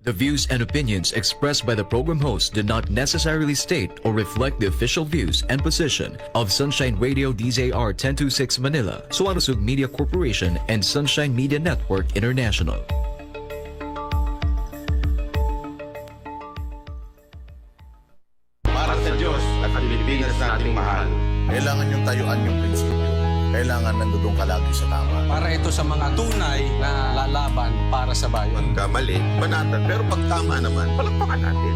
The views and opinions expressed by the program host do not necessarily state or reflect the official views and position of Sunshine Radio DZR 1026 Manila, Suarezug Media Corporation, and Sunshine Media Network International. Para sa Diyos at sa Pilipinas nating mahal. Kailangan yung tayuan yung prinsipyo. Kailangan nandudong ka lagi sa tama. Para ito sa mga tunay na lalaban para sa bayan. Pagkamali, banatan. Pero pag tama naman, palakpakan natin.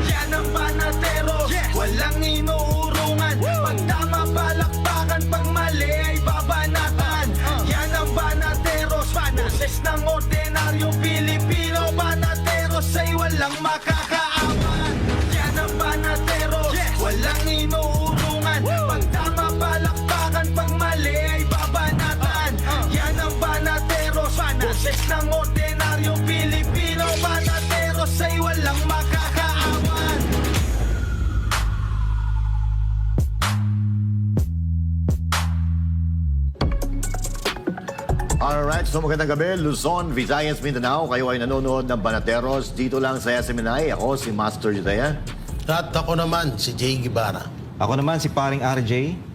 Yan ang Banateros, walang inuurungan. Pag tama, palakpakan. Pag mali ay babanatan. Yan ang Banateros, boses ng ordinaryong Pilipino. Banateros ay walang makakaawan. Yan ang Banateros, walang inuurungan. Pag tama, palakpakan. Pag mali ay babanatan. Yan ang Banateros, boses ng ordinaryong Pilipino. Banateros ay walang makakaawan. Alright, so magandang gabi, Luzon, Visayas, Mindanao. Kayo ay nanonood ng Banateros dito lang sa SMNI. Ako si Master Judea. At ako naman, si Jay Guevara. Ako naman si paring RJ.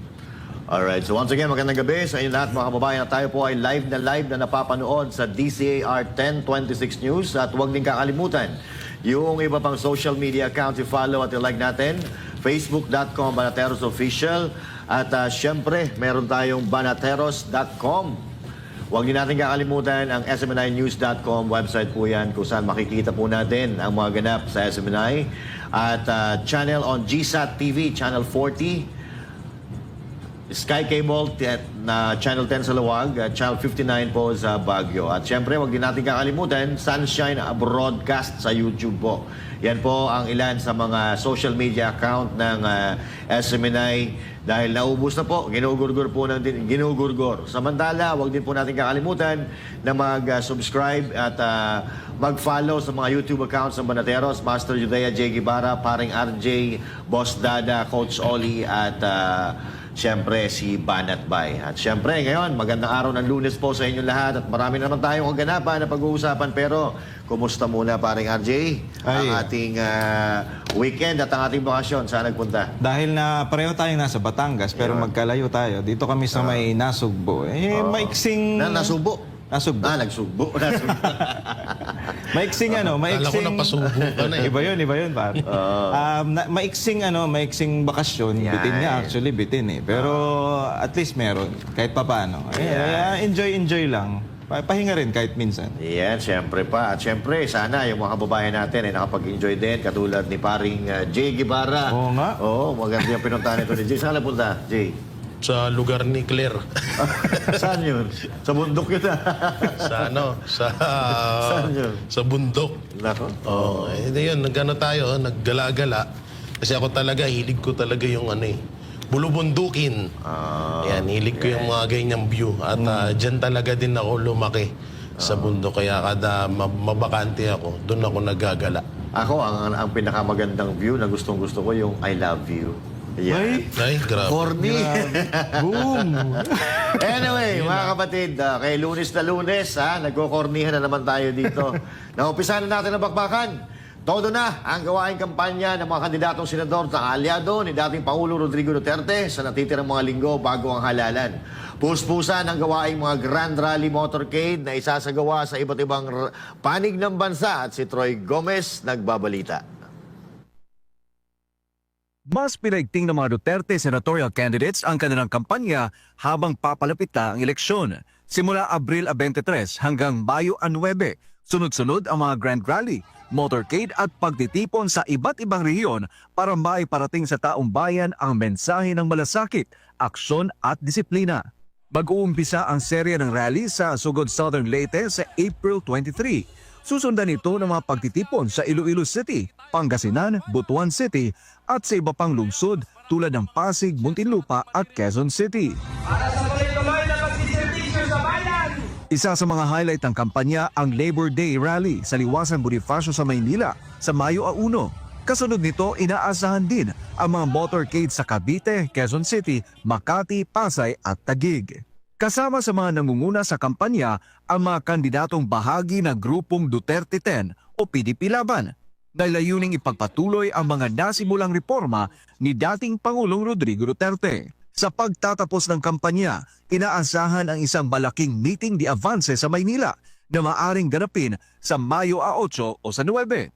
Alright, so once again, magandang gabi sa inyo lahat mga kababayan. Tayo po ay live na napapanood sa DZAR 1026 News. At huwag din kakalimutan, yung iba pang social media accounts i-follow at i-like natin. Facebook.com Banateros Official. At syempre, meron tayong Banateros.com. Huwag din natin kakalimutan ang SMNInews.com website po yan kung saan makikita po natin ang mga ganap sa SMNI. At channel on GSAT TV, Channel 40. Sky Cable na Channel 10 sa Luwag, Channel 59 po sa Baguio. At syempre, huwag din natin kakalimutan, Sunshine Broadcast sa YouTube po. Yan po ang ilan sa mga social media account ng SMNI dahil naubos na po, ginugurgur po ng ginugurgur. Samantala, huwag din po natin kakalimutan na mag-subscribe at mag-follow sa mga YouTube accounts ng Banateros, Master Judea, J. Guevara, paring RJ, Boss Dada, Coach Oli at siyempre si Banat Bay. At siyempre ngayon, magandang araw ng Lunes po sa inyo lahat at marami naman tayong kaganapan na pag-uusapan. Pero kumusta muna paring RJ? Ang ating weekend at ang ating bakasyon, saan nagpunta? Dahil na pareho tayong nasa Batangas pero magkalayo tayo. Dito kami sa may Nasugbo. Maiksing... Nasugbo? Nasugbo. Nagsugbo. Maiksing Kala ko napasubo ka na eh. Iba yun, par. Maiksing bakasyon. Yan. Bitin nga actually, bitin eh. Pero at least meron. Kahit papaano. Enjoy lang. Pahinga rin kahit minsan. Yan, siyempre pa. At siyempre, sana yung mga kababayan natin ay nakapag-enjoy din katulad ni paring J. Guevara. Oo nga. Oo, maganda yung pinuntahan nito ni Jay. Saan napunta, Jay? Sa lugar ni Claire. Saan yun? Sa bundok yun Saan yun? Sa bundok. Nako. Oo. Yun, nagano tayo, naggala-gala. Kasi ako talaga, hilig ko talaga yung bulubundukin. Yan, hilig ko yung mga ganyang view. At dyan talaga din ako lumaki sa bundok. Kaya kada mabakante ako, doon ako naggagala. Ako, ang pinakamagandang view na gustong-gusto ko yung I love you. Yan. Ay, grabe. Corny. Boom! Anyway, mga kapatid, kay Lunes na Lunes, nagkukornihan na naman tayo dito. Naumpisahan na natin ang bakbakan. Todo na ang gawaing kampanya ng mga kandidatong senador sa aliado ni dating Pangulo Rodrigo Duterte sa natitirang mga linggo bago ang halalan. Puspusan ang gawaing mga Grand Rally Motorcade na isasagawa sa iba't ibang panig ng bansa at si Troy Gomez nagbabalita. Mas pinaigting ng mga Duterte senatorial candidates ang kanilang kampanya habang papalapit na ang eleksyon. Simula Abril 23 hanggang Mayo 9, sunod-sunod ang mga Grand Rally, motorcade at pagtitipon sa iba't ibang rehiyon para maiparating sa taong bayan ang mensahe ng malasakit, aksyon at disiplina. Mag-uumpisa ang serye ng rally sa Sugod Southern Leyte sa April 23. Susundan ito ng mga pagtitipon sa Iloilo City, Pangasinan, Butuan City at sa iba pang lungsod tulad ng Pasig, Muntinlupa at Quezon City. Para sa tuloy-tuloy na pagsiservisyo sa bayan! Isa sa mga highlight ng kampanya ang Labor Day Rally sa Liwasan Bonifacio sa Maynila sa Mayo 1. Kasunod nito, inaasahan din ang mga motorcade sa Cavite, Quezon City, Makati, Pasay at Taguig. Kasama sa mga nangunguna sa kampanya ang mga kandidatong bahagi ng grupong Duterte 10 o PDP Laban na layuning ipagpatuloy ang mga nasimulang reforma ni dating Pangulong Rodrigo Duterte. Sa pagtatapos ng kampanya, inaasahan ang isang malaking meeting di avance sa Maynila na maaring ganapin sa Mayo 8 o sa 9.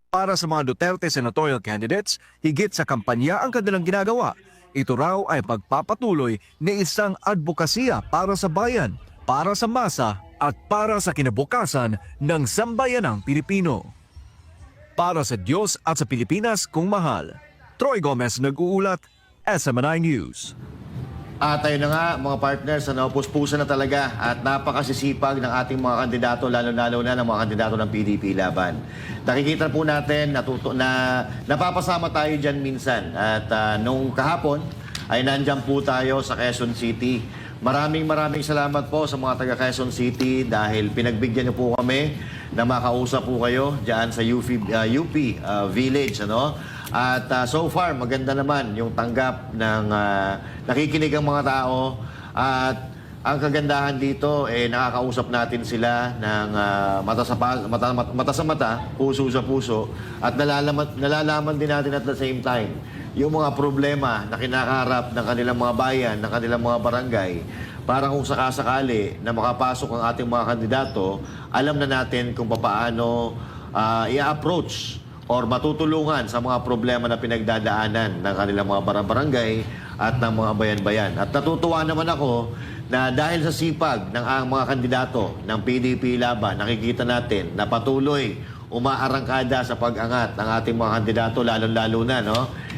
Para sa mga Duterte senatorial candidates, higit sa kampanya ang kanilang ginagawa. Ito raw ay pagpapatuloy ng isang advokasya para sa bayan, para sa masa at para sa kinabukasan ng sambayanang Pilipino. Para sa Diyos at sa Pilipinas kung mahal, Troy Gomez nag-uulat, SMNI News. At ayun na nga mga partners, puspusan na talaga at napakasisipag ng ating mga kandidato, lalo-lalo na ng mga kandidato ng PDP Laban. Nakikita po natin na napapasama tayo dyan minsan. At nung kahapon ay nandyan po tayo sa Quezon City. Maraming salamat po sa mga taga Quezon City dahil pinagbigyan niyo po kami na makausap po kayo dyan sa UP Village. At so far, maganda naman yung tanggap ng nakikinig ang mga tao. At ang kagandahan dito, nakakausap natin sila ng mata sa mata, puso sa puso. At nalalaman din natin at the same time yung mga problema na kinakaharap ng kanilang mga bayan, ng kanilang mga barangay. Para kung sakasakali na makapasok ang ating mga kandidato, alam na natin kung paano i-approach or matutulungan sa mga problema na pinagdadaanan ng kanilang mga barangay at ng mga bayan-bayan. At natutuwa naman ako na dahil sa sipag ng mga kandidato ng PDP Laban, nakikita natin na patuloy umaarangkada sa pag-angat ng ating mga kandidato, lalo-lalo na,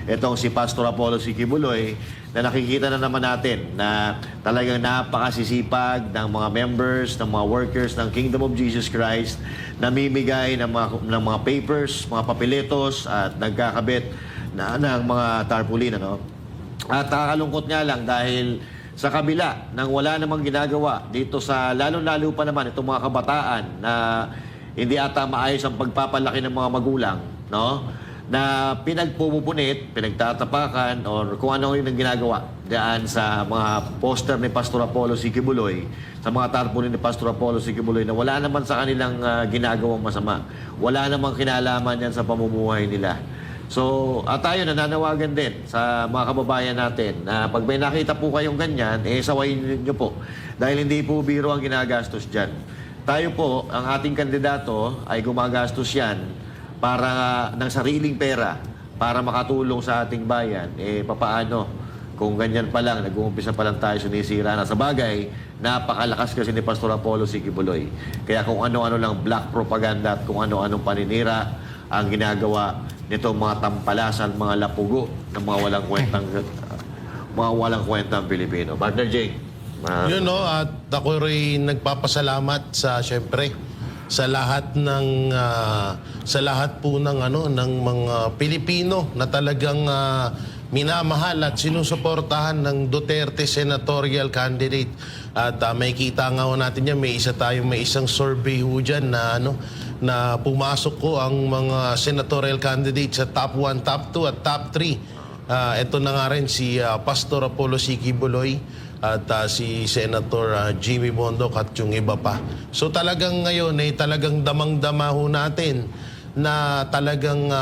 itong si Pastor Apollo Sikibuloy, na nakikita na naman natin na talagang napakasisipag ng mga members, ng mga workers ng Kingdom of Jesus Christ, namimigay ng mga papers, mga papeletos at nagkakabit ng mga tarpaulin. At nakakalungkot nga lang dahil sa kabila ng wala namang ginagawa dito sa lalo-lalo pa naman itong mga kabataan na hindi ata maayos ang pagpapalaki ng mga magulang, na pinagpupunit, pinagtatapakan, or kung ano yung ginagawa diyan sa mga poster ni Pastor Apollo Sikibuloy, sa mga tarpaulin ni Pastor Apollo Sikibuloy na wala naman sa kanilang ginagawang masama. Wala namang kinalaman yan sa pamumuhay nila. So, at tayo nananawagan din sa mga kababayan natin na pag may nakita po kayong ganyan, sawayin niyo po. Dahil hindi po biro ang ginagastos dyan. Tayo po, ang ating kandidato ay gumagastos yan para ng sariling pera para makatulong sa ating bayan. Papaano? Kung ganyan pa lang, nag-uumpisa pa lang tayo sinisira na. Sa bagay, napakalakas kasi ni Pastor Apollo Sikibuloy. Kaya kung ano-ano lang black propaganda at kung ano-anong paninira ang ginagawa nitong mga tampalasan, mga lapugo ng mga walang kwentang Pilipino. Partner Jake. At ako rin nagpapasalamat syempre sa lahat po ng mga Pilipino na talagang minamahal at sinusuportahan ng Duterte senatorial candidate. At may kita nga natin yan, may isang survey ho dyan na pumasok ko ang mga senatorial candidates sa top 1, top 2 at top 3. Ito na nga rin si Pastor Apollo Sikibuloy at si Senator Jimmy Bondoc at yung iba pa. So talagang ngayon talagang damang-dama ho natin na talagang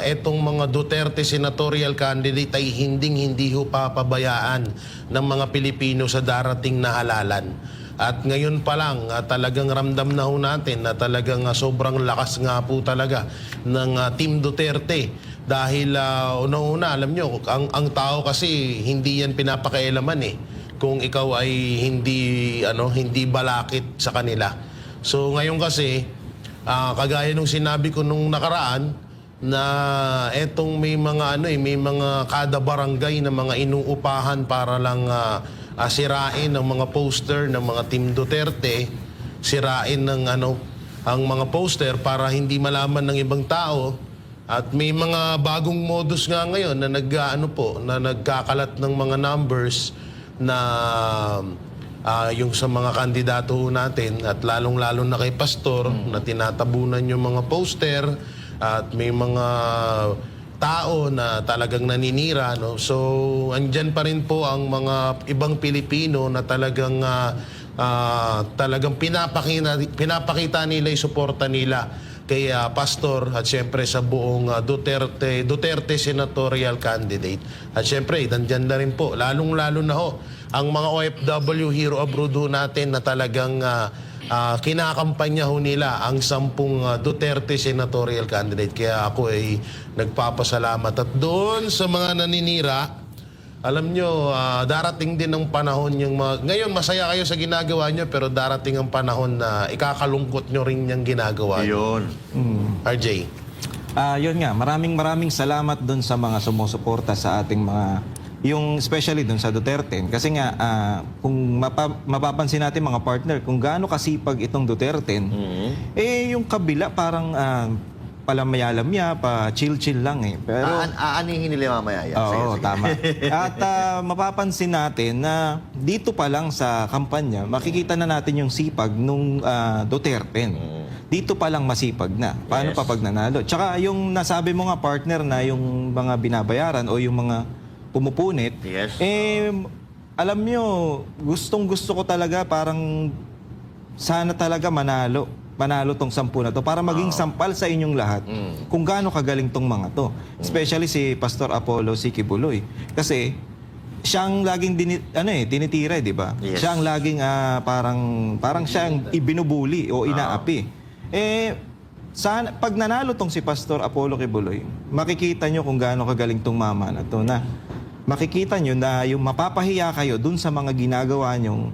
etong mga Duterte senatorial candidate ay hindi ho papabayaan ng mga Pilipino sa darating na halalan. At ngayon pa lang talagang ramdam na ho natin na talagang sobrang lakas nga po talaga ng Team Duterte. Dahil una-una, alam nyo, ang tao kasi hindi yan pinapakailaman kung ikaw ay hindi balakit sa kanila. So ngayon kasi, kagaya nung sinabi ko nung nakaraan, na etong may mga kada barangay na mga inuupahan para lang sirain ng mga poster ng mga Team Duterte, sirain ng ang mga poster para hindi malaman ng ibang tao. At may mga bagong modus nga ngayon na nagkakalat ng mga numbers na yung sa mga kandidato natin at lalong-lalo na kay Pastor na tinatabunan yung mga poster at may mga tao na talagang naninira, no? So andyan pa rin po ang mga ibang Pilipino na talagang talagang pinapakita nila yung suporta nila kay Pastor at syempre sa buong Duterte senatorial candidate. At syempre, nandyan na rin po, lalong-lalo na ho, ang mga OFW hero abroad ho natin na talagang kinakampanya ho nila ang 10 Duterte senatorial candidate. Kaya ako ay nagpapasalamat. At doon sa mga naninira, alam nyo, darating din ang panahon yung mga... Ngayon, masaya kayo sa ginagawa nyo, pero darating ang panahon na ikakalungkot nyo rin yung ginagawa nyo. Yun. RJ. Yun nga, maraming salamat doon sa mga sumusuporta sa ating mga, yung especially doon sa Duterte. Kasi nga, kung mapapansin natin mga partner, kung gaano kasipag itong Duterte, yung kabila parang palamayalamiya, pa chill-chill lang eh. Pero, Aanihin nila mamaya yan. oo, Sige. tama. At mapapansin natin na dito pa lang sa kampanya, makikita na natin yung sipag nung Duterte. Dito pa lang masipag na. Paano Yes. pa pag nanalo? Tsaka yung nasabi mo nga partner na yung mga binabayaran o yung mga pumupunit, Yes. alam nyo, gustong-gusto ko talaga parang sana talaga manalo tong 10 na to para maging sampal sa inyong lahat kung gaano kagaling tong mga to. Especially si Pastor Apollo C. Kibuloy. Kasi siya ang laging tinitira, di ba? Yes. Siya ang laging parang siya ang ibinubuli o inaapi. Sana, pag nanalo tong si Pastor Apollo Kibuloy, makikita nyo kung gaano kagaling tong mama na to na makikita nyo na yung mapapahiya kayo dun sa mga ginagawa nyong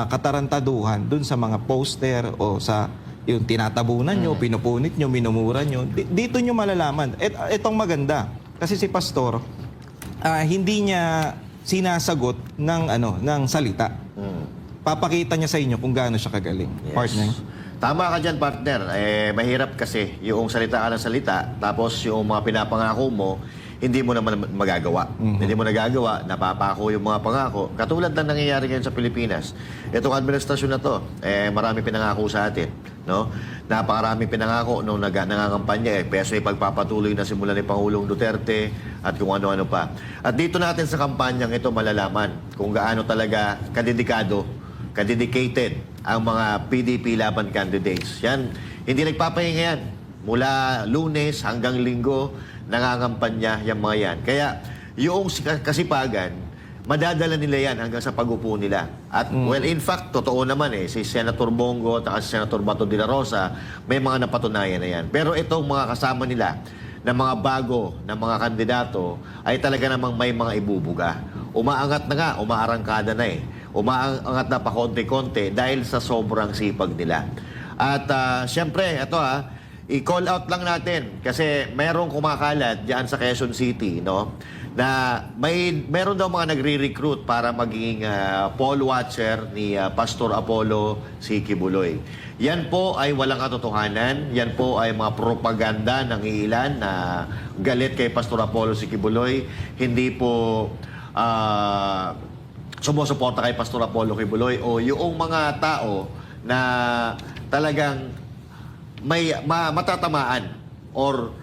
katarantaduhan, dun sa mga poster o sa yung tinatabunan nyo, pinupunit nyo, minumura nyo. Dito nyo malalaman. Itong maganda. Kasi si Pastor, hindi niya sinasagot ng salita. Papakita niya sa inyo kung gaano siya kagaling. Yes. Partner. Tama ka dyan, partner. Mahirap kasi yung salita ka ng salita, tapos yung mga pinapangako mo, hindi mo naman magagawa. Hindi mo nagagawa, napapako yung mga pangako. Katulad ng nangyayari ngayon sa Pilipinas. Itong administrasyon na to, marami pinangako sa atin. No? Napakarami pinangako nung nangangampanya. Peso ay pagpapatuloy na simula ni Pangulong Duterte at kung ano-ano pa. At dito natin sa kampanyang ito malalaman kung gaano talaga kadedicated ang mga PDP laban candidates. Yan, hindi nagpapahinga yan. Mula Lunes hanggang Linggo, nangangampanya yung mga yan. Kaya yung kasipagan, madadala nila yan hanggang sa pag-upo nila. At well, in fact, totoo naman si Senator Bongo at si Senator Bato de la Rosa, may mga napatunayan na yan. Pero itong mga kasama nila, na mga bago na mga kandidato, ay talaga namang may mga ibubuga. Umaangat na nga, umaarangkada na umaangat na pa konti-konti dahil sa sobrang sipag nila. At syempre, ito i-call out lang natin kasi merong kumakalat diyan sa Quezon City, no? Na meron daw mga nagre-recruit para maging poll watcher ni Pastor Apollo C. Kibuloy. Yan po ay walang katotohanan. Yan po ay mga propaganda ng ilan na galit kay Pastor Apollo C. Kibuloy. Hindi po sumusuporta kay Pastor Apollo Kibuloy o yung mga tao na talagang may matatamaan or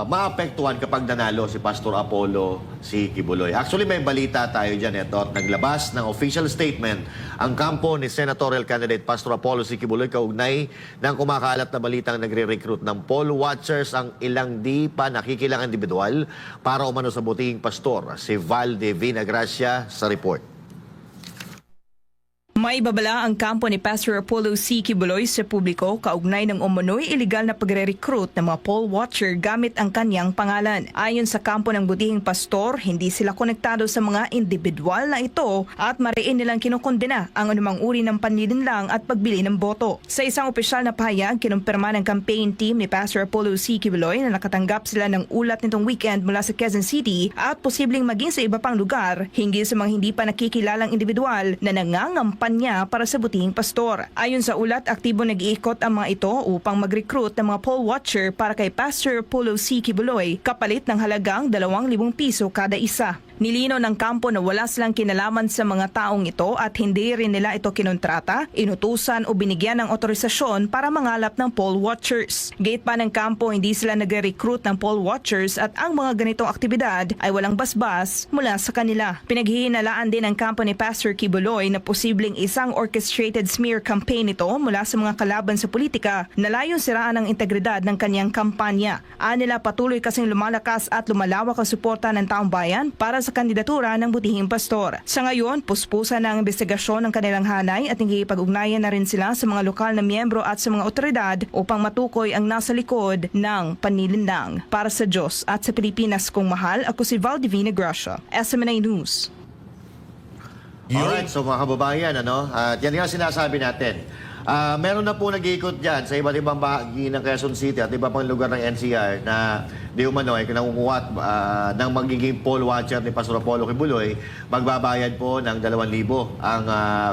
maapektuhan kapag nanalo si Pastor Apollo C. Kibuloy. Actually, may balita tayo dyan. Ito, at naglabas ng official statement ang kampo ni senatorial candidate Pastor Apollo C. Kibuloy kaugnay ng kumakalat na balitang nagre-recruit ng poll watchers ang ilang di pa nakikilang individual para umano sa butihing pastor. Si Val de Vinagracia sa report. May babala ang kampo ni Pastor Apollo C. Kibuloy sa publiko kaugnay ng umunoy iligal na pagre-recruit ng mga poll watcher gamit ang kanyang pangalan. Ayon sa kampo ng butihing pastor, hindi sila konektado sa mga individual na ito at mariin nilang kinukondena ang anumang uri ng panlilinlang at pagbili ng boto. Sa isang opisyal na pahayag, kinumpirma ng campaign team ni Pastor Apollo C. Kibuloy na nakatanggap sila ng ulat nitong weekend mula sa Quezon City at posibleng maging sa iba pang lugar hinggil sa mga hindi pa nakikilalang individual na nangangampanya kampanya para sa butihing pastor. Ayon sa ulat, aktibo nag-iikot ang mga ito upang mag-recruit ng mga poll watcher para kay Pastor Apollo C. Kibuloy kapalit ng halagang 2,000 piso kada isa. Nilino ng kampo na wala silang kinalaman sa mga taong ito at hindi rin nila ito kinontrata, inutusan o binigyan ng otorisasyon para mangalap ng poll watchers. Gate pa ng kampo, hindi sila nagre-recruit ng poll watchers at ang mga ganitong aktibidad ay walang basbas mula sa kanila. Pinaghihinalaan din ng kampo ni Pastor Kibuloy na posibleng isang orchestrated smear campaign ito mula sa mga kalaban sa politika na layong siraan ang integridad ng kanyang kampanya. Anila patuloy kasing lumalakas at lumalawak ang suporta ng taong bayan para sa kandidatura ng butihing pastor. Sa ngayon, puspusan ang investigasyon ng kanilang hanay at nakikipag-ugnayan na rin sila sa mga lokal na miyembro at sa mga otoridad upang matukoy ang nasa likod ng panlilinlang. Para sa Diyos at sa Pilipinas kong mahal, ako si Val Divina Gracia, SMNA News. Alright, so mga kababayan, at yan nga sinasabi natin. Meron na po nag-iikot dyan sa iba't ibang bahagi ng Quezon City at iba pang lugar ng NCR na di umano ay kinangunguha ng magiging poll watcher ni Pastor Apollo Kibuloy, magbabayad po ng 2,000 ang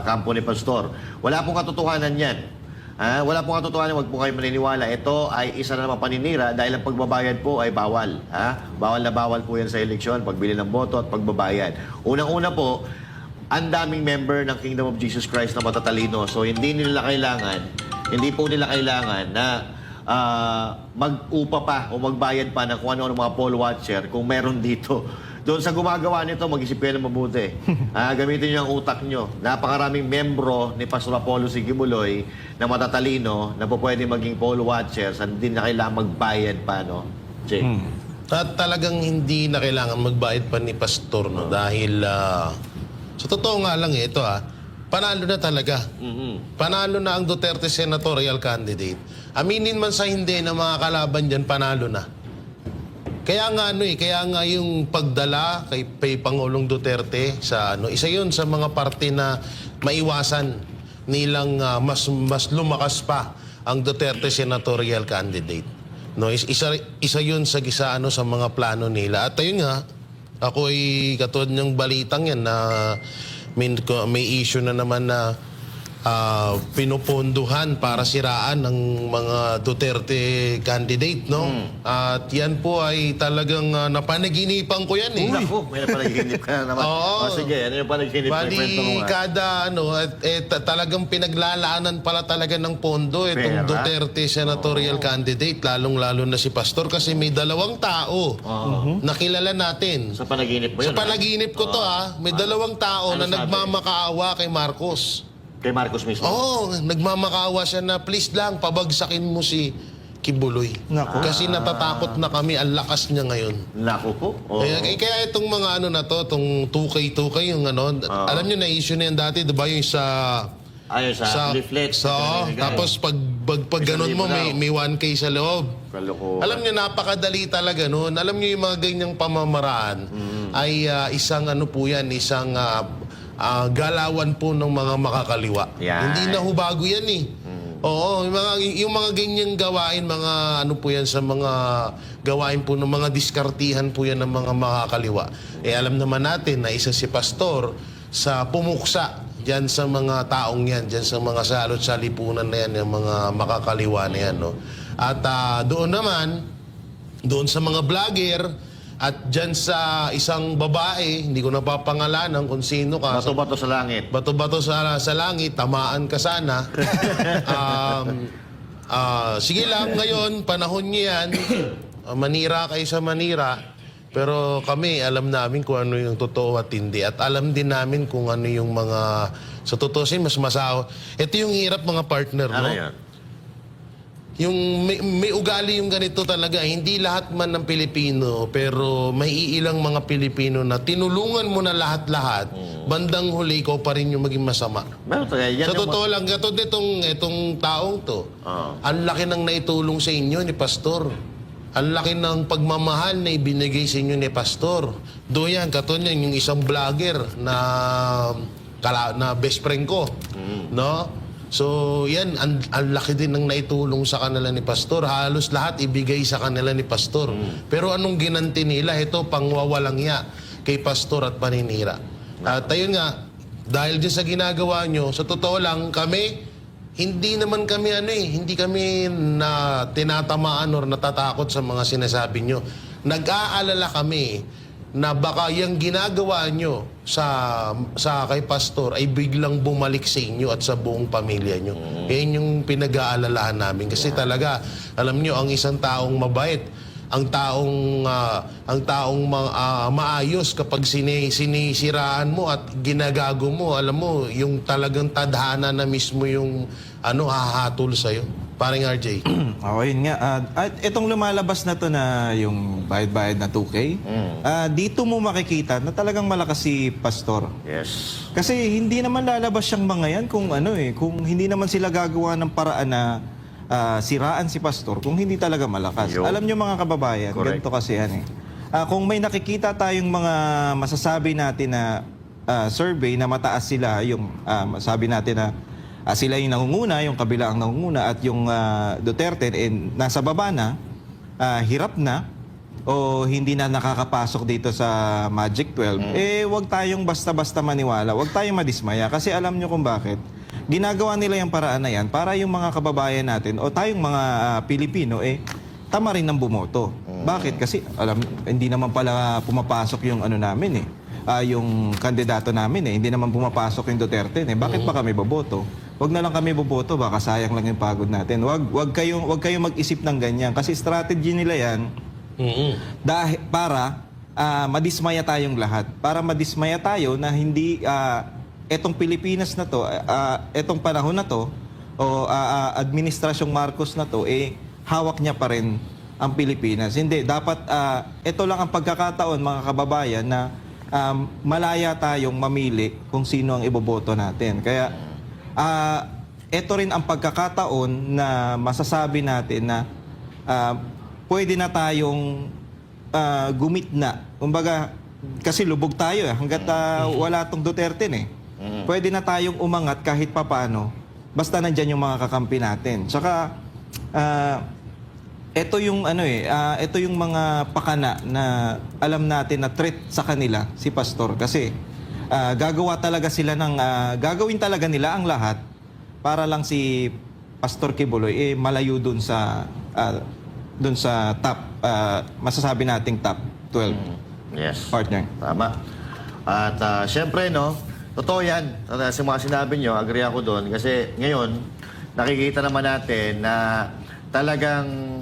kampo ni Pastor. Wala pong katotohanan yan. Wala pong katotohanan, huwag po kayo maniniwala. Ito ay isa na naman paninira dahil ang pagbabayad po ay bawal. Bawal na bawal po yan sa eleksyon, pagbili ng boto at pagbabayad. Unang-una po, ang daming member ng Kingdom of Jesus Christ na matatalino. So, hindi po nila kailangan na mag-upa pa o magbayad pa ng kung ano-ano mga poll watcher kung meron dito. Doon sa gumagawa nito, mag-isip kayo ng mabuti. Gamitin nyo ang utak nyo. Napakaraming membro ni Pastor Apollo C. Kibuloy na matatalino na po pwede maging poll watchers at hindi na kailangan magbayad pa, no? Jay? At talagang hindi na kailangan magbayad pa ni Pastor, no? Dahil, sa totoo nga lang ito panalo na talaga. Panalo na ang Duterte senatorial candidate. Aminin man sa hindi na mga kalaban dyan, panalo na. Kaya nga yung pagdala kay Pangulong Duterte sa isa yun sa mga parte na maiwasan nilang mas lumakas pa ang Duterte senatorial candidate. No, isa yun sa sa mga plano nila. At ayun nga, ako ay katulad ng balitang yan na may issue na naman na pinuponduhan para siraan ng mga Duterte candidate, no? At yan po ay talagang napanaginipan ko yan eh. Naku, may napanaginip ka na naman. Oo. Sige, ano yung panaginip? Bali, kada talagang pinaglalaanan pala talaga ng pondo itong Pera? Duterte senatorial candidate, lalong-lalo na si Pastor kasi may 2 tao na kilala natin. Sa panaginip mo yun? Sa panaginip ko to may 2 tao Ano na sabi? nagmamakaawa kay Marcos. Kay Marcos mismo? Oo, nagmamakaawa siya na please lang, pabagsakin mo si Kibuloy. Naku. Kasi natatakot na kami, ang lakas niya ngayon. Naku po. Oo. Kaya itong mga na to, itong 2K, yung alam niyo na issue na yan dati, diba yung Ayun, sa leaflet. tapos pag ganun mo, may 1K sa loob. Kalokohan. Alam niyo, napakadali talaga noon. Alam niyo yung mga ganyang pamamaraan ay isang po yan, isang galawan po ng mga makakaliwa. Yan. Hindi na ho bago yan eh. Oo, yung mga ganyang gawain, mga po yan sa mga gawain po ng mga diskartihan po yan ng mga makakaliwa. Alam naman natin na isa si Pastor sa pumuksa dyan sa mga taong yan, dyan sa mga salot sa lipunan na yan, yung mga makakaliwa na yan, no? At doon naman, doon sa mga vlogger, at dyan sa isang babae, hindi ko napapangalanan kung sino ka. Bato-bato sa langit. Bato-bato sa langit, tamaan ka sana. Sige lang, ngayon, panahon niya yan. Manira kayo sa manira. Pero kami, alam namin kung ano yung totoo at hindi. At alam din namin kung ano yung mga... Sa totoo sin, mas masawa. Ito yung hirap mga partner, Ano no? yan? Yung may ugali yung ganito talaga. Hindi lahat man ng Pilipino, pero may iilang mga Pilipino na tinulungan mo na lahat-lahat, bandang huli ko pa rin yung maging masama. Meron talaga. Yan Sa yung totoo lang, katod itong taong to, ang laki ng naitulong sa inyo ni Pastor. Ang laki ng pagmamahal na ibinigay sa inyo ni Pastor. Do yan, katod yan, yung isang vlogger na best friend ko. No? So, yan, ang laki din ng naitulong sa kanila ni Pastor. Halos lahat ibigay sa kanila ni Pastor. Pero anong ginanti nila? Ito, pangwawalang ya kay Pastor at paninira. At ayun nga, Dahil dyan sa ginagawa nyo, sa totoo lang, kami, hindi naman kami hindi kami na tinatamaan or natatakot sa mga sinasabi nyo. Nag-aalala kami na baka yung ginagawa nyo sa kay pastor ay biglang bumalik sa inyo at sa buong pamilya nyo. Yan yung pinag-aalalahan namin. Kasi talaga, alam nyo, ang isang taong mabait, ang taong maayos kapag sinisiraan mo at ginagago mo, alam mo, yung talagang tadhana na mismo yung hahatol sa'yo. Paring RJ. Yun nga. At itong lumalabas na to na yung bayad-bayad na 2K, dito mo makikita na talagang malakas si pastor. Yes. Kasi hindi naman lalabas siyang mga yan kung kung hindi naman sila gagawa ng paraan na siraan si pastor kung hindi talaga malakas. Yo. Alam nyo mga kababayan, Correct. ganito kasi yan kung may nakikita tayong mga masasabi natin na survey na mataas sila, yung masabi natin na sila yung nangunguna, yung kabila ang nangunguna at yung Duterte nasa baba na, hirap na o hindi na nakakapasok dito sa Magic 12, wag tayong basta-basta maniwala, wag tayong madismaya kasi alam nyo kung bakit. Ginagawa nila yung paraan na yan para yung mga kababayan natin o tayong mga Pilipino tama rin ng bumoto. Bakit? Kasi hindi naman pala pumapasok yung namin yung kandidato namin hindi naman pumapasok yung Duterte Bakit pa kami boboto? Wag na lang kami boboto, baka sayang lang yung pagod natin. Wag kayong mag-isip ng ganyan kasi strategy nila yan. Dahil para madismaya tayong lahat. Para madismaya tayo na hindi etong Pilipinas na to, etong panahon na to, o administrasyong Marcos na to, hawak niya pa rin ang Pilipinas. Hindi, dapat ito lang ang pagkakataon mga kababayan na malaya tayong mamili kung sino ang iboboto natin. Kaya ito rin ang pagkakataon na masasabi natin na pwede na tayong gumitna. Kumbaga, kasi lubog tayo hanggat wala tong Duterte Pwede na tayong umangat kahit papaano basta nandyan yung mga kakampi natin. Tsaka ito yung ito yung mga pakana na alam natin na threat sa kanila si pastor kasi gagawa talaga sila ng gagawin talaga nila ang lahat para lang si Pastor Quiboloy malayo dun sa top masasabi nating top 12. Yes. Partner. Tama. At syempre, totoo yan. Sa mga sinabi nyo, agree ako doon. Kasi ngayon, nakikita naman natin na talagang,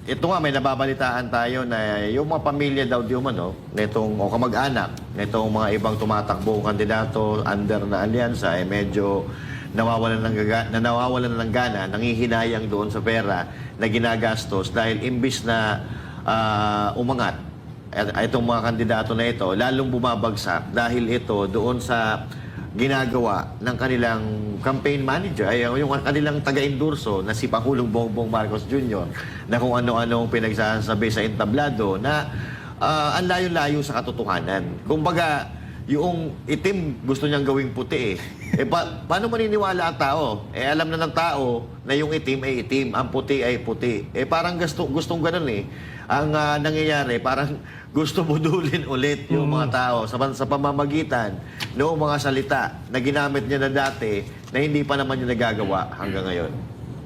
ito nga, may nababalitaan tayo na yung mga pamilya daw di umano, o kamag-anak, nitong mga ibang tumatakbo kandidato under na alyansa, medyo nawawalan ng gana, nangihinayang doon sa pera na ginagastos dahil imbis na umangat itong mga kandidato na ito, lalong bumabagsak dahil ito doon sa ginagawa ng kanilang campaign manager, yung kanilang taga-endurso na si Pangulong Bongbong Marcos Jr. na kung ano-anong pinagsasabi sa entablado na ang layo-layo sa katotohanan. Kumbaga, yung itim gusto niyang gawing puti paano maniniwala ang tao? Alam na ng tao na yung itim ay itim, ang puti ay puti. Parang gustong ganun Ang nangyayari, parang gusto budulin ulit yung mga tao sa pamamagitan noong mga salita na ginamit niya na dati na hindi pa naman niya nagagawa hanggang ngayon.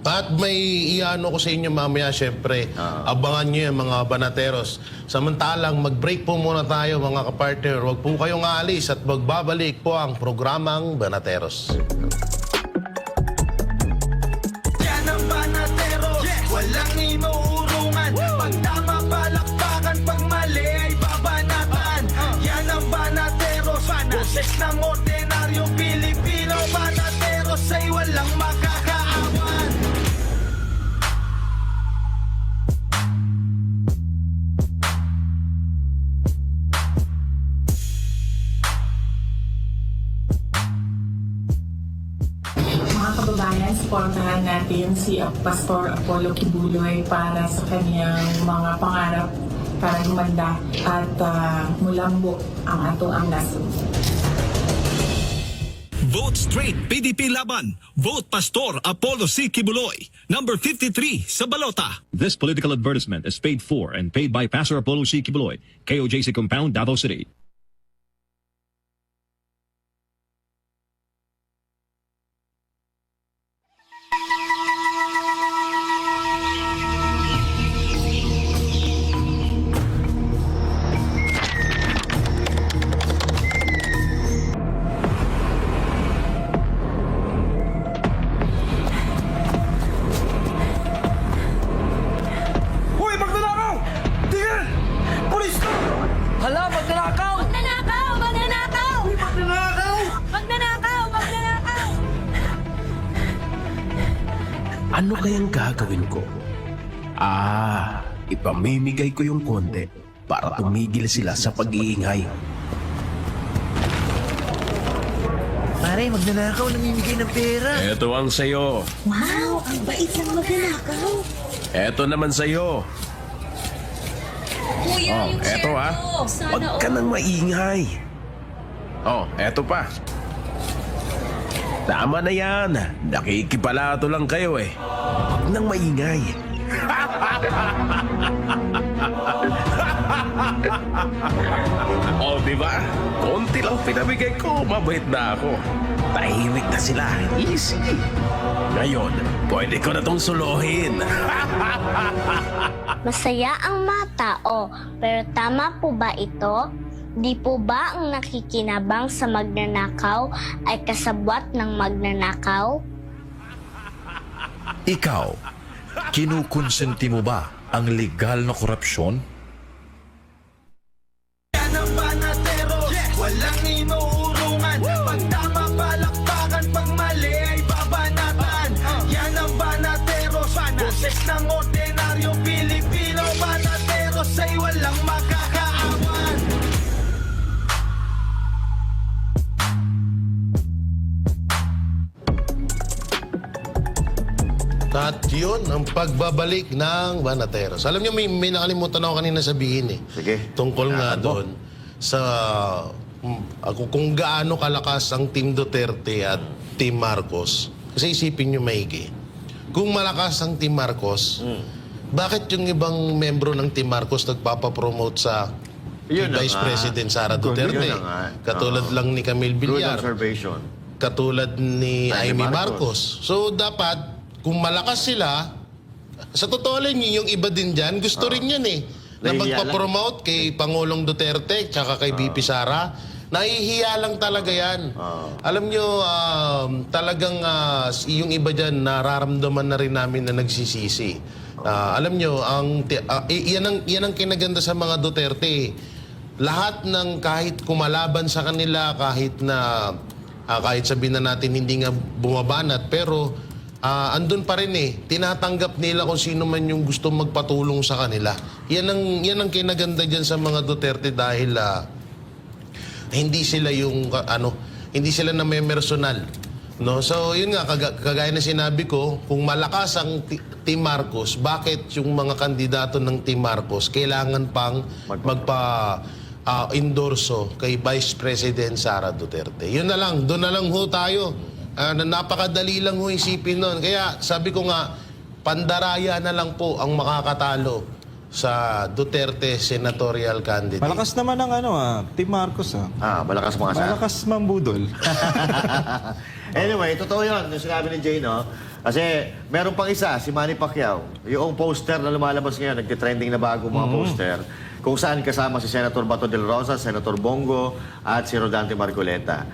At may iano ko sa inyo mamaya, syempre, abangan nyo yung mga banateros. Samantalang mag-break po muna tayo mga kapartner. Huwag po kayong aalis at magbabalik po ang programang Banateros. Yan ang Banateros, walang inuurungan. Pag tama palakpakan, pag mali ay babanatan. Yan ang Banateros, boses ng ordinaryong Pilipino. Banateros ay walang makakaawan. Mga kababayan, supportahan natin si Pastor Apollo Quiboloy para sa kanyang mga pangarap para gumanda at mulambok ang atong ang nasod. Vote straight PDP laban. Vote Pastor Apollo C. Quiboloy, number 53 sa balota. This political advertisement is paid for and paid by Pastor Apollo C. Quiboloy, KOJC Compound, Davao City. Hala, magnanakaw! Magnanakaw! Magnanakaw! Magnanakaw! Magnanakaw! Magnanakaw! Ano kayang gagawin ko? Ipamimigay ko yung konde para tumigil sila sa pag-iingay. Pare, magnanakaw, namimigay ng pera. Ito ang sayo. Wow! Ang bait ng magnanakaw! Ito naman sayo. Kuya, yung Eto share ha. ko! Sana Huwag ka nang maingay. Eto pa. Tama na yan. Nakikipalato lang kayo eh. Huwag nang maingay. Di ba? Konti lang pinamigay ko, mabait na ako. Tahimik na sila. Easy. Ngayon, pwede ko na tong suluhin. Masaya ang mga tao, pero tama po ba ito? Di po ba ang nakikinabang sa magnanakaw ay kasabwat ng magnanakaw? Ikaw, kinukonsenti mo ba ang legal na korupsyon? Yan ang banatero, walang inuurungan. Pag tama palakpakan, pag mali ay babanatan. Yan ang banateros, boses ng ordinaryong Pilipino. Banateros ay walang makakaawan. At yun, ang pagbabalik ng Banateros. Alam niyo, may nakalimutan ako kanina sabihin eh. Sige. Tungkol nga doon sa kung gaano kalakas ang Team Duterte at Team Marcos. Kasi isipin niyo maigi. Kung malakas ang Team Marcos, bakit yung ibang membro ng Team Marcos nagpapapromote sa Yun na Vice nga. President Sara Duterte? Yun na nga. Katulad lang ni Camille Good Villar. observation. Katulad ni Amy Amy Marcos. Marcos. So dapat, kung malakas sila, sa totoo lang yung iba din dyan, gusto rin yan eh. Na Nahihiya magpapromote kay Pangulong Duterte tsaka kay BP Sara. Nahihiya lang talaga yan. Alam nyo, talagang yung iba dyan, nararamdaman na rin namin na nagsisisi. Alam nyo, yan ang kinaganda sa mga Duterte. Lahat ng kahit kumalaban sa kanila, kahit sabihin na natin hindi nga bumabanat, pero andun pa rin eh. Tinatanggap nila kung sino man yung gusto magpatulong sa kanila. Yan ang kinaganda dyan sa mga Duterte dahil hindi sila yung hindi sila na may personal. No? So yun nga, kagaya na sinabi ko, kung malakas ang Team Marcos, bakit yung mga kandidato ng Team Marcos kailangan pang endorso kay Vice President Sara Duterte? Yun na lang, doon na lang ho tayo. Napakadali lang ho isipin nun. Kaya sabi ko nga, pandaraya na lang po ang makakatalo sa Duterte senatorial candidate. Malakas naman ang Team Marcos Malakas mga sa. Malakas mambudol. Anyway, totoo yun, yung sinabi ni Jay, no? Kasi meron pang isa, si Manny Pacquiao. Yung poster na lumalabas ngayon, nagtitrending na bago mga poster, kung saan kasama si Senator Bato de la Rosa, Senator Bongo, at si Rodante Marcoleta.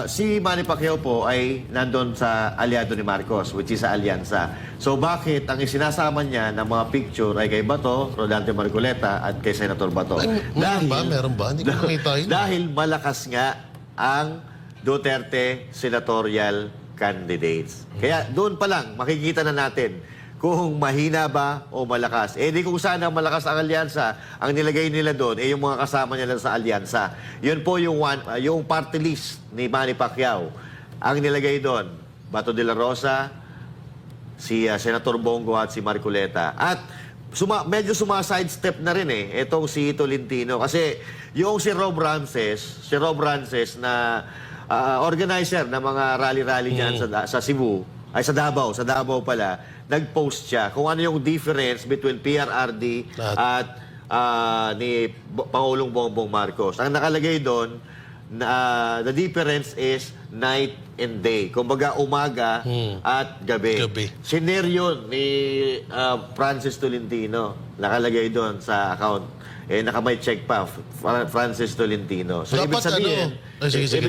Si Manny Pacquiao po ay nandun sa aliado ni Marcos, which is sa Alyansa. So bakit ang isinasama niya ng mga picture ay kay Bato, Rodante Marcoleta, at kay Senator Bato? Meron ba? Hindi ko makita yun. Dahil malakas nga ang Duterte senatorial candidates. Kaya doon pa lang, makikita na natin kung mahina ba o malakas. Di kung saan ang malakas ang alyansa, ang nilagay nila doon, yung mga kasama nila sa alyansa. Yun po yung party list ni Manny Pacquiao. Ang nilagay doon, Bato de la Rosa, si Senator Bongo at si Marcoleta. At medyo suma-sidestep na rin itong si Tolentino. Kasi yung si Rob Rances na organizer ng mga rally-rally dyan sa Cebu, ay sa Davao pala, nag-post siya kung ano yung difference between PRRD at ni Pangulong Bongbong Marcos. Ang nakalagay doon, the difference is night and day. Kumbaga umaga at gabi. Siner yun ni Francis Tolentino. Nakalagay doon sa account. Nakamay check pa, Francis Tolentino. So ibig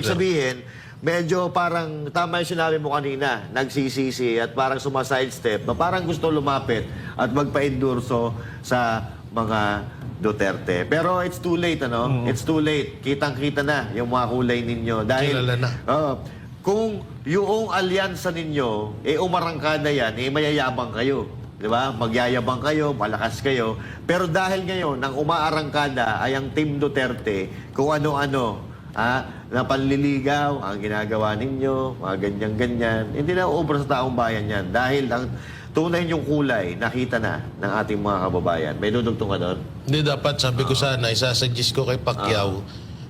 sabihin, medyo parang, tama yung sinabi mo kanina, nagsisisi at parang sumasidestep, na parang gusto lumapit at magpa-endorso sa mga Duterte. Pero it's too late, ano? It's too late. Kitang-kita na yung mga kulay ninyo. Dahil, Kilala na. kung yung alyansa ninyo, umarangkada yan, mayayabang kayo. Di ba? Magyayabang kayo, malakas kayo. Pero dahil ngayon, nang umaarangkada ay ang Team Duterte, kung ano-ano, na panliligaw, ang ginagawa ninyo, mga ganyan-ganyan, hindi na uubra sa taong bayan yan. Dahil ang tunay yung kulay, nakita na ng ating mga kababayan. May dudugtong ka doon? Hindi dapat, sabi ko sana, isasuggest ko kay Pacquiao,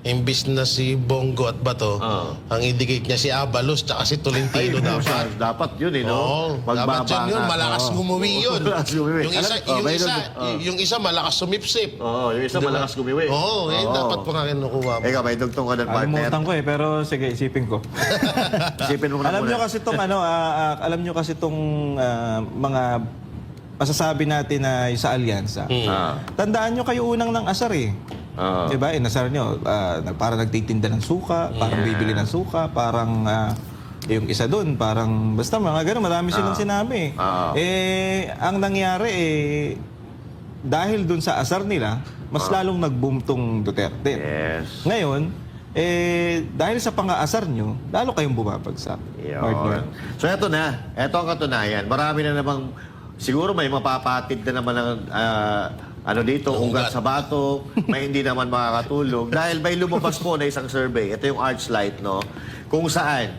imbis na si Bongo at Bato, ang indicate niya si Abalos tsaka si Tolentino dapat. Dapat yun, no? Oo, dapat yun, malakas gumuwi yun. Malakas gumiwi. Yung isa malakas sumipsip. Oo, yung isa malakas gumiwi. Oo, dapat pa nga kinukuha mo. Ikaw, may dugtong ka doon, partner. Alimutan ko pero sige, isipin ko. Isipin mo na Alam muna. nyo kasi tong mga masasabi natin na sa alyansa. Tandaan nyo kayo unang ng asar eh. Diba? Inasar nyo, parang nagtitinda ng suka, parang bibili ng suka, parang yung isa doon, parang basta mga gano'n, marami silang sinabi. Ang nangyari dahil doon sa asar nila, mas lalong nag-boom tong Duterte. Yes. Ngayon, dahil sa pang-aasar nyo, lalo kayong bumabagsak. Partner. So eto na, eto ang katunayan. Marami na namang, siguro may mapapatid na naman ng dito, ugat sa bato, may hindi naman makakatulog. Dahil may lumabas po na isang survey, ito yung Archlight, no? Kung saan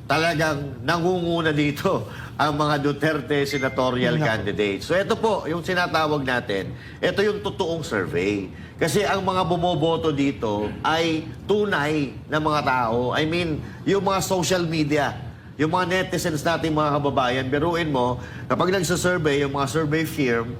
talagang nangunguna dito ang mga Duterte senatorial candidates. So ito po, yung sinatawag natin, ito yung totoong survey. Kasi ang mga bumoboto dito ay tunay na mga tao. I mean, yung mga social media, yung mga netizens natin, mga kababayan, biruin mo, kapag nagsasurvey, yung mga survey firm,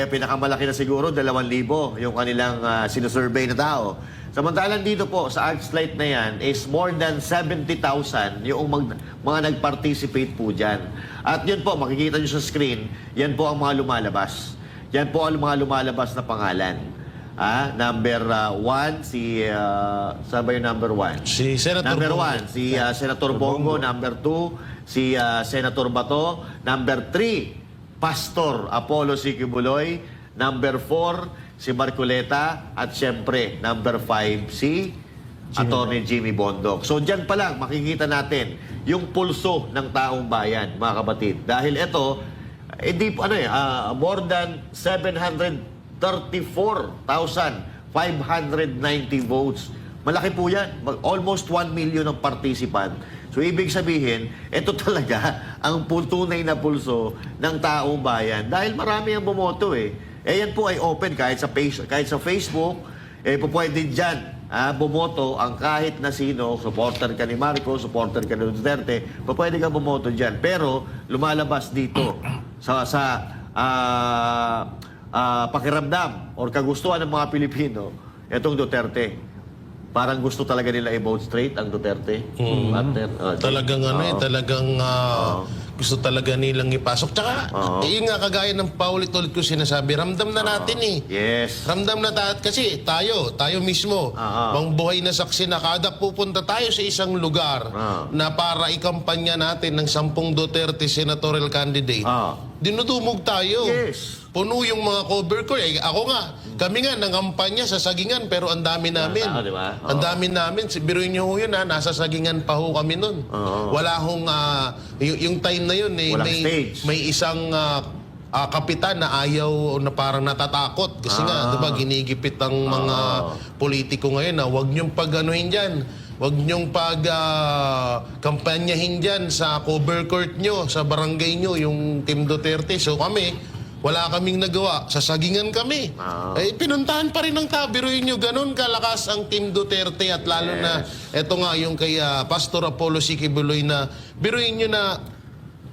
pinakamalaki na siguro, 2,000 yung kanilang sinusurvey na tao. Samantalang dito po, sa Archlight na yan, is more than 70,000 yung mga nag-participate po dyan. At yun po, makikita nyo sa screen, yan po ang mga lumalabas. Yan po ang mga lumalabas na pangalan. Number 1, saan ba yung number 1? Si Senator Number Bongo. 1, si Senator Bongo. Number 2, si Senator Bato. Number 3, Pastor Apollo C. Quiboloy. Number 4, si Marcoleta. At syempre, number 5, si Attorney Jimmy Bondoc. So dyan pa lang makikita natin yung pulso ng taong bayan, mga kapatid. Dahil ito, more than 734,590 votes. Malaki po yan. Almost 1 million ang participant. So, ibig sabihin, ito talaga ang tunay na pulso ng taong bayan. Dahil marami ang bumoto yan po ay open kahit sa Facebook. Pwede dyan bumoto ang kahit na sino. Supporter ka ni Marcos, supporter ka ni Duterte. Pwede ka bumoto dyan. Pero lumalabas dito sa pakiramdam or kagustuhan ng mga Pilipino, itong Duterte. Parang gusto talaga nila i-vote straight ang Duterte. Talagang gusto talaga nilang ipasok. Tsaka, yun nga kagaya ng paulit-ulit ko sinasabi, ramdam na natin Yes. Ramdam na kasi tayo mismo, mga buhay na saksi na kada pupunta tayo sa isang lugar na para ikampanya natin ng 10 Duterte senatorial candidate. Dinudumog tayo. Yes. Puno yung mga cover ko. Ako nga, kami nga nangampanya sa Sagingan pero ang dami namin. Diba? Ang dami namin. Biruin nyo ho yun nasa Sagingan pa ho kami nun. Wala hong, yung time na yun, may isang kapitan na ayaw, na parang natatakot. Kasi nga, diba, ginigipit ang mga politiko ngayon na huwag nyong pag-anuhin dyan. Huwag nyong pag-kampanyahin dyan sa cover court nyo, sa barangay nyo, yung Team Duterte. So kami, wala kaming nagawa. Sa Sagingan kami. Pinuntahan pa rin ng tao. Biruin nyo, ganun kalakas ang Team Duterte. At lalo na, eto nga yung kay Pastor Apollo C. Quiboloy na, biruin nyo na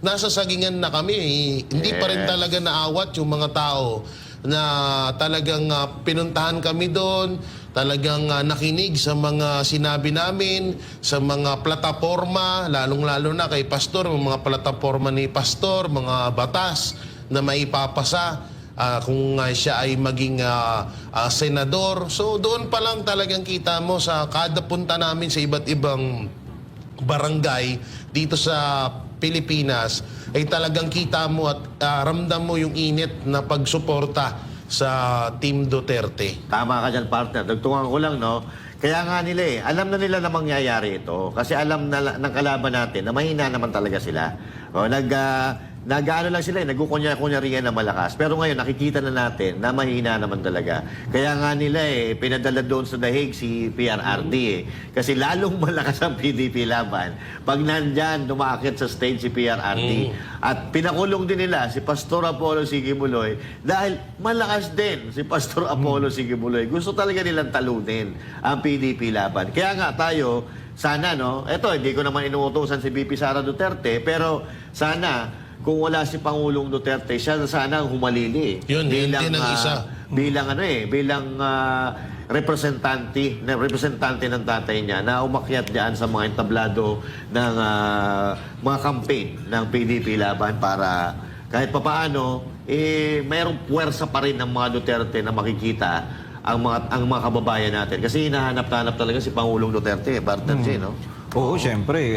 nasa Sagingan na kami. Hindi pa rin talaga naawat yung mga tao na talagang pinuntahan kami doon. Talagang nakinig sa mga sinabi namin, sa mga plataforma, lalong-lalo na kay Pastor, mga plataforma ni Pastor, mga batas na maipapasa kung siya ay maging senador. So doon pa lang talagang kita mo sa kada punta namin sa iba't ibang barangay dito sa Pilipinas ay talagang kita mo at ramdam mo yung init na pagsuporta sa Team Duterte. Tama ka dyan, partner. Dagtungan ko lang, no? Kaya nga nila alam na nila na mangyayari ito. Kasi alam na ng kalaban natin na mahina naman talaga sila. O, nag-ano lang sila, nagkukunya-kunyarihan na malakas. Pero ngayon, nakikita na natin na mahina naman talaga. Kaya nga nila pinadala doon sa Dahig si PRRD Kasi lalong malakas ang PDP laban pag nandyan, dumakit sa stage si PRRD. At pinakulong din nila si Pastor Apollo Sigimuloy dahil malakas din si Pastor Apollo Sigimuloy. Gusto talaga nilang talunin ang PDP laban. Kaya nga tayo, sana, no? Eto, hindi ko naman inuutosan si BP Sara Duterte, pero sana, kung wala si Pangulong Duterte, siya sana humalili. Yun din ang isa. Bilang representante ng tatay niya na umakyat diyan sa mga entablado ng mga campaign ng PDP laban para kahit papaano mayroong puwersa pa rin ng mga Duterte na makikita ang mga kababayan natin. Kasi hinahanap-hanap talaga si Pangulong Duterte, partner J, no? Oo, syempre.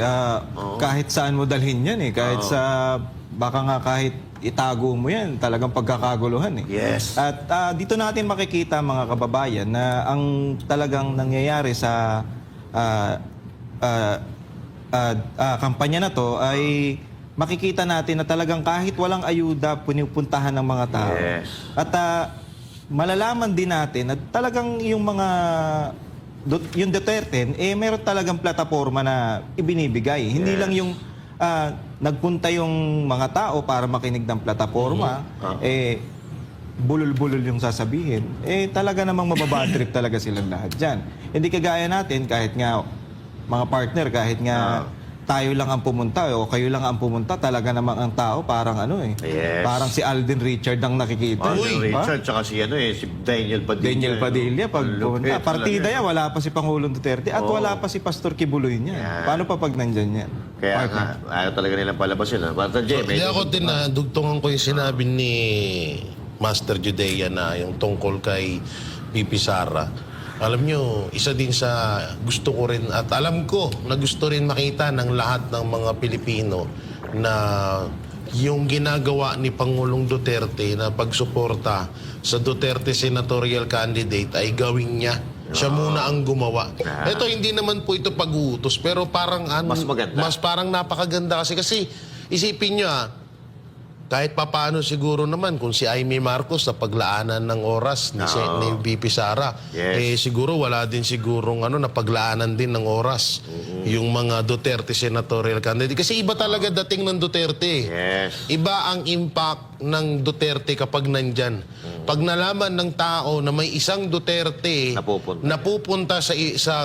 Kahit saan mo dalhin yan kahit sa, baka nga kahit itago mo yan, talagang pagkakaguluhan Yes. At dito natin makikita mga kababayan na ang talagang nangyayari sa kampanya na to ay makikita natin na talagang kahit walang ayuda, pinupuntahan ng mga tao. Yes. At malalaman din natin at talagang yung Duterte, meron talagang plataforma na ibinibigay. Hindi lang yung nagpunta yung mga tao para makinig ng plataforma, bulol-bulol yung sasabihin. Talaga namang mababadtrip talaga silang lahat dyan. Hindi kagaya natin, kahit nga mga partner, kahit nga tayo lang ang pumunta o kayo lang ang pumunta, talaga namang ang tao parang Yes. parang si Alden Richard ang nakikita. Alden Richard, tsaka si Daniel Padilla. Daniel Padilla, pag pumunta. Lupit Partida talaga. yan, wala pa si Pangulong Duterte at wala pa si Pastor Kibuloy niya. Yeah. Paano pa pag nandyan yan? Kaya nga, ayaw talaga nilang palabasin. Partner J, Hindi ako din na dugtungan ko yung sinabi ni Master Judea na yung tungkol kay BP Sara. Alam nyo, isa din sa gusto ko rin at alam ko na gusto rin makita ng lahat ng mga Pilipino na yung ginagawa ni Pangulong Duterte na pagsuporta sa Duterte senatorial candidate ay gawin niya. Siya muna ang gumawa. Ito, hindi naman po ito pag-uutos, pero parang Mas maganda. mas parang napakaganda kasi isipin nyo kahit papaano siguro naman kung si Amy Marcos sa paglaanan ng oras ni BP Sara, siguro wala din sigurong napaglaanan din ng oras yung mga Duterte senatorial candidate. Kasi iba talaga dating ng Duterte. Yes. Iba ang impact ng Duterte kapag nandyan. Pag nalaman ng tao na may isang Duterte napupunta sa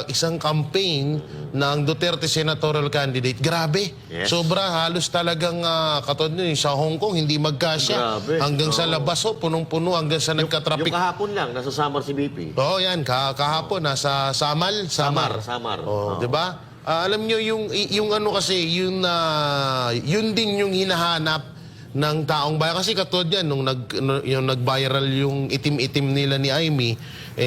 isang campaign ng Duterte senatorial candidate, grabe. Yes. Sobra, halos talagang katulad nyo, sa Hong Kong, hindi magkasya. Grabe. Hanggang sa labas, punong-puno, hanggang sa nagka-traffic. Yung kahapon lang, nasa Samar si BP. Oo, yan. Kahapon, nasa Samar. Samar. Oh, di ba? Alam nyo, yung ano kasi, yun din yung hinahanap ng taong bayan. Kasi katulad yan, nung nag-viral yung itim-itim nila ni Amy,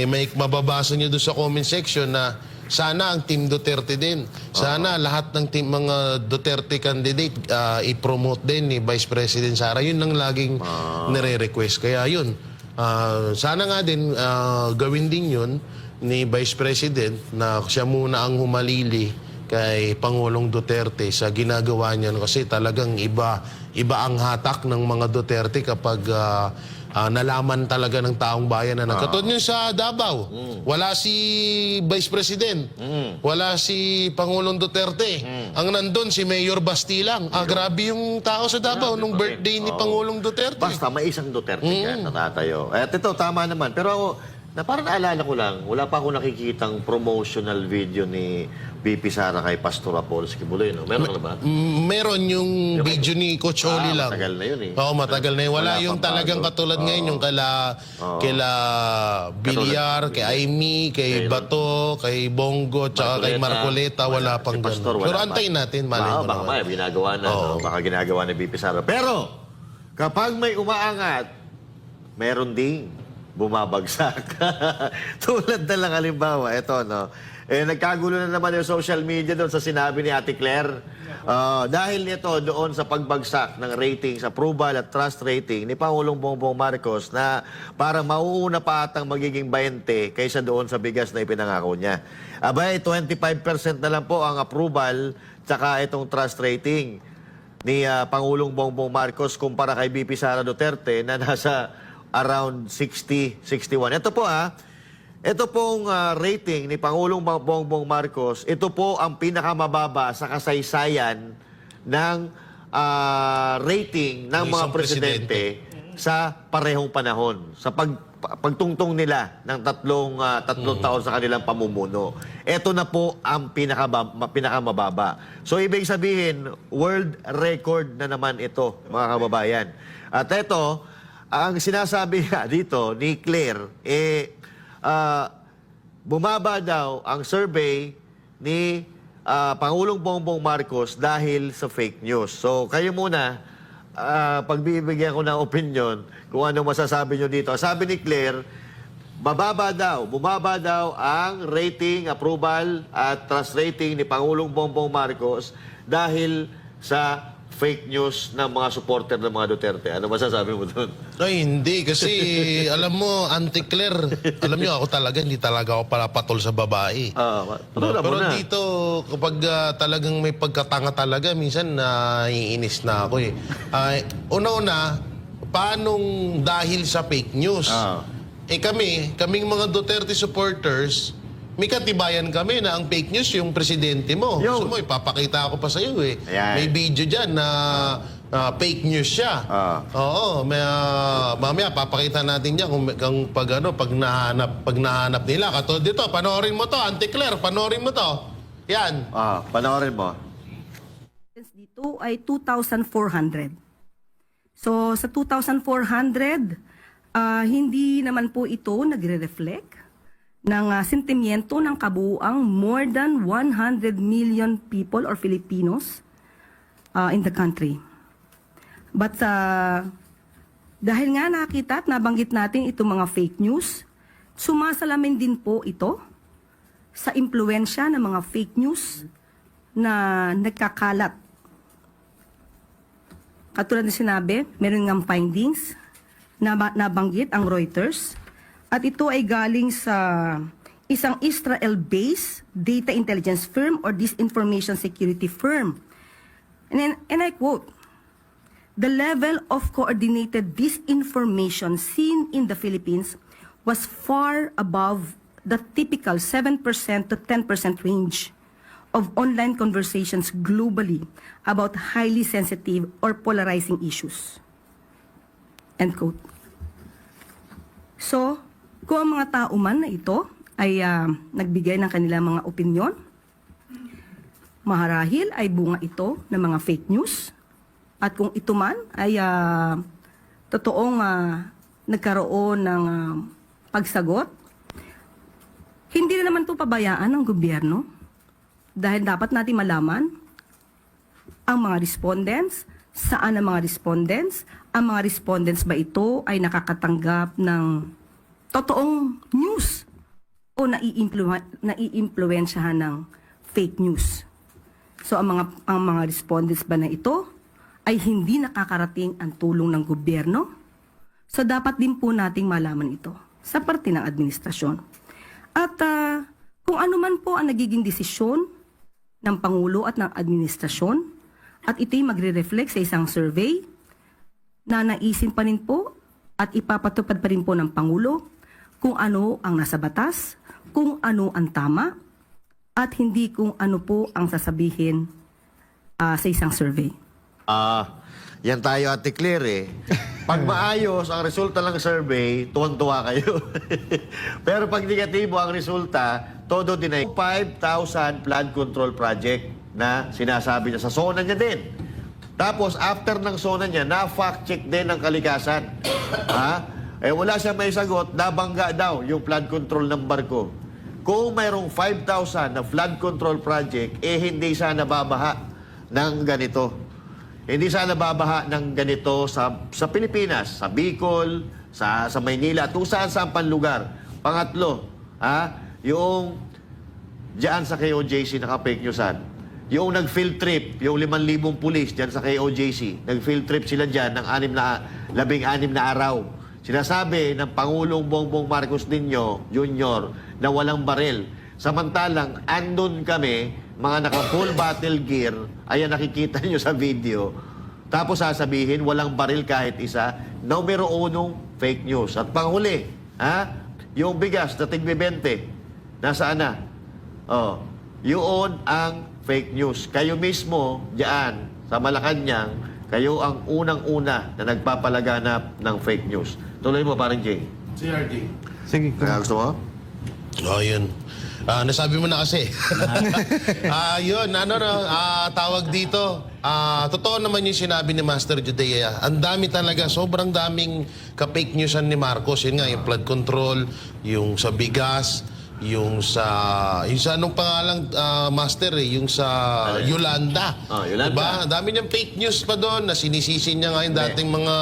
may mababasa nyo doon sa comment section na sana ang Team Duterte din. Sana lahat ng mga Duterte candidate i-promote din ni Vice President Sara. Yun ang laging nire-request. Kaya yun, sana nga din gawin din yun ni Vice President na siya muna ang humalili kay Pangulong Duterte sa ginagawa niya. Kasi talagang iba ang hatak ng mga Duterte kapag nalaman talaga ng taong bayan na katulad nyo sa Davao. Wala si Vice President. Wala si Pangulong Duterte. Ang nandun si Mayor Bastilang. Grabe yung tao sa Davao nung birthday ni Pangulong Duterte. Basta may isang Duterte yan natatayo. At ito, tama naman. Pero ako, parang naalala ko lang, wala pa ako nakikitang promotional video ni BP Sara kay Pastor Apollo Sigimuloy, no? Meron na ba? Meron yung video ni Coach Oli lang. Matagal na yun Oo, matagal na yun. Wala yung talagang katulad ngayon, yung kila Bilyar, kay Amy, kay Bato, kay Bongo, tsaka kay Marcoleta, wala pang Pastor, ganun. Pero antayin natin, malay mo Baka naman. ginagawa na, no? Baka ginagawa ni BP Sara. Pero, kapag may umaangat, meron ding bumabagsak. Tulad na lang halimbawa, ito, no? Nagkagulo na naman yung social media doon sa sinabi ni Ate Claire. Dahil ito doon sa pagbagsak ng ratings, approval at trust rating ni Pangulong Bongbong Marcos na parang mauuna pa atang magiging 20 kaysa doon sa bigas na ipinangako niya. Abay, 25% na lang po ang approval tsaka itong trust rating ni Pangulong Bongbong Marcos kumpara kay BP Sara Duterte na nasa around 60, 61. Ito po ito pong rating ni Pangulong Bongbong Marcos, ito po ang pinakamababa sa kasaysayan ng rating ng mga presidente sa parehong panahon, sa pagtungtong nila ng tatlong taon sa kanilang pamumuno. Ito na po ang pinakamababa. So ibig sabihin, world record na naman ito, mga kababayan. At ito, ang sinasabi dito ni Claire, bumaba daw ang survey ni Pangulong Bongbong Marcos dahil sa fake news. So kayo muna, pagbibigyan ko ng opinion kung ano masasabi nyo dito. Sabi ni Claire, bumaba daw ang rating, approval at trust rating ni Pangulong Bongbong Marcos dahil sa fake news ng mga supporter ng mga Duterte. Ano masasabi mo doon? Ay, hindi. Kasi, alam mo, Auntie Claire, alam nyo, ako talaga, hindi talaga ako palapatol sa babae. Pero dito, kapag talagang may pagkatanga talaga, minsan naiinis na ako eh. Una-una, paanong dahil sa fake news? Kaming mga Duterte supporters, may katibayan kami na ang fake news yung presidente mo. Gusto mo, ipapakita ako pa sa iyo eh. Ayan. May video dyan na fake news siya. Oo, mamaya papakita natin yan kung pag nahanap nila. Katulad dito, panoorin mo to, Auntie Claire, panoorin mo to. Yan. Panoorin mo. Dito ay 2,400. So sa 2,400, hindi naman po ito nagre-reflect ng sentimiento ng kabuuang more than 100 million people or Filipinos in the country. But dahil nga nakita at nabanggit natin itong mga fake news, sumasalamin din po ito sa impluensya ng mga fake news na nagkakalat. Katulad na sinabi, meron ngang findings na nabanggit ang Reuters. At ito ay galing sa isang Israel-based data intelligence firm or disinformation security firm. And I quote, "The level of coordinated disinformation seen in the Philippines was far above the typical 7% to 10% range of online conversations globally about highly sensitive or polarizing issues." End quote. So, kung ang mga tao man na ito ay nagbigay ng kanilang mga opinyon, maharahil ay bunga ito ng mga fake news. At kung ito man ay totoong nagkaroon ng pagsagot, hindi na naman ito pabayaan ng gobyerno dahil dapat natin malaman ang mga respondents, saan ang mga respondents, ang mga respondents ba ito ay nakakatanggap ng totoong news o naiimpluwensyahan ng fake news. So ang mga respondents ba na ito ay hindi nakakarating ang tulong ng gobyerno? So dapat din po nating malaman ito sa parte ng administrasyon. At kung ano man po ang nagiging desisyon ng Pangulo at ng administrasyon, at ito'y magre-reflect sa isang survey na naisin pa rin po at ipapatupad pa rin po ng Pangulo kung ano ang nasa batas, kung ano ang tama, at hindi kung ano po ang sasabihin sa isang survey. Yan tayo, Ate Claire eh. Pag maayos ang resulta ng survey, tuwan-tuwa kayo. Pero pag negatibo ang resulta, todo din ay 5,000 flood control project na sinasabi niya sa zona niya din. Tapos, after ng zona niya, na-fact check din ng kalikasan. Wala siya may sagot, nabangga daw yung flood control ng barko. Kung mayroong 5,000 na flood control project, hindi sana babaha ng ganito. Hindi sana babaha ng ganito sa Pilipinas, sa Bicol, sa Maynila at kung saan lugar. Pangatlo, yung diyan sa KOJC naka-fake newsan. Yung nag-field trip, yung 5,000 pulis diyan sa KOJC, nag-field trip sila diyan ng 16 na araw. Sinasabi ng Pangulong Bongbong Marcos Jr. na walang baril. Samantalang andun kami, mga naka-full battle gear, ayan nakikita nyo sa video. Tapos sasabihin, walang baril kahit isa. Numero 1, fake news. At panghuli, yung bigas na tig-20, nasaan na? Yun ang fake news. Kayo mismo, diyan, sa Malacanang, kayo ang unang-una na nagpapalaganap ng fake news. Tuloy mo, parang Jay. CRD. Sige. Gusto mo? Yun. Nasabi mo na kasi. Yun, tawag dito. Totoo naman yung sinabi ni Master Judea. Ang dami talaga, sobrang daming ka-fake newsan ni Marcos. Yun nga, yung flood control, yung sa bigas, yung sa anong pangalang Master yung sa Yolanda. Yolanda. Diba? Ang dami niyang fake news pa doon na sinisisi niya nga yung dating mga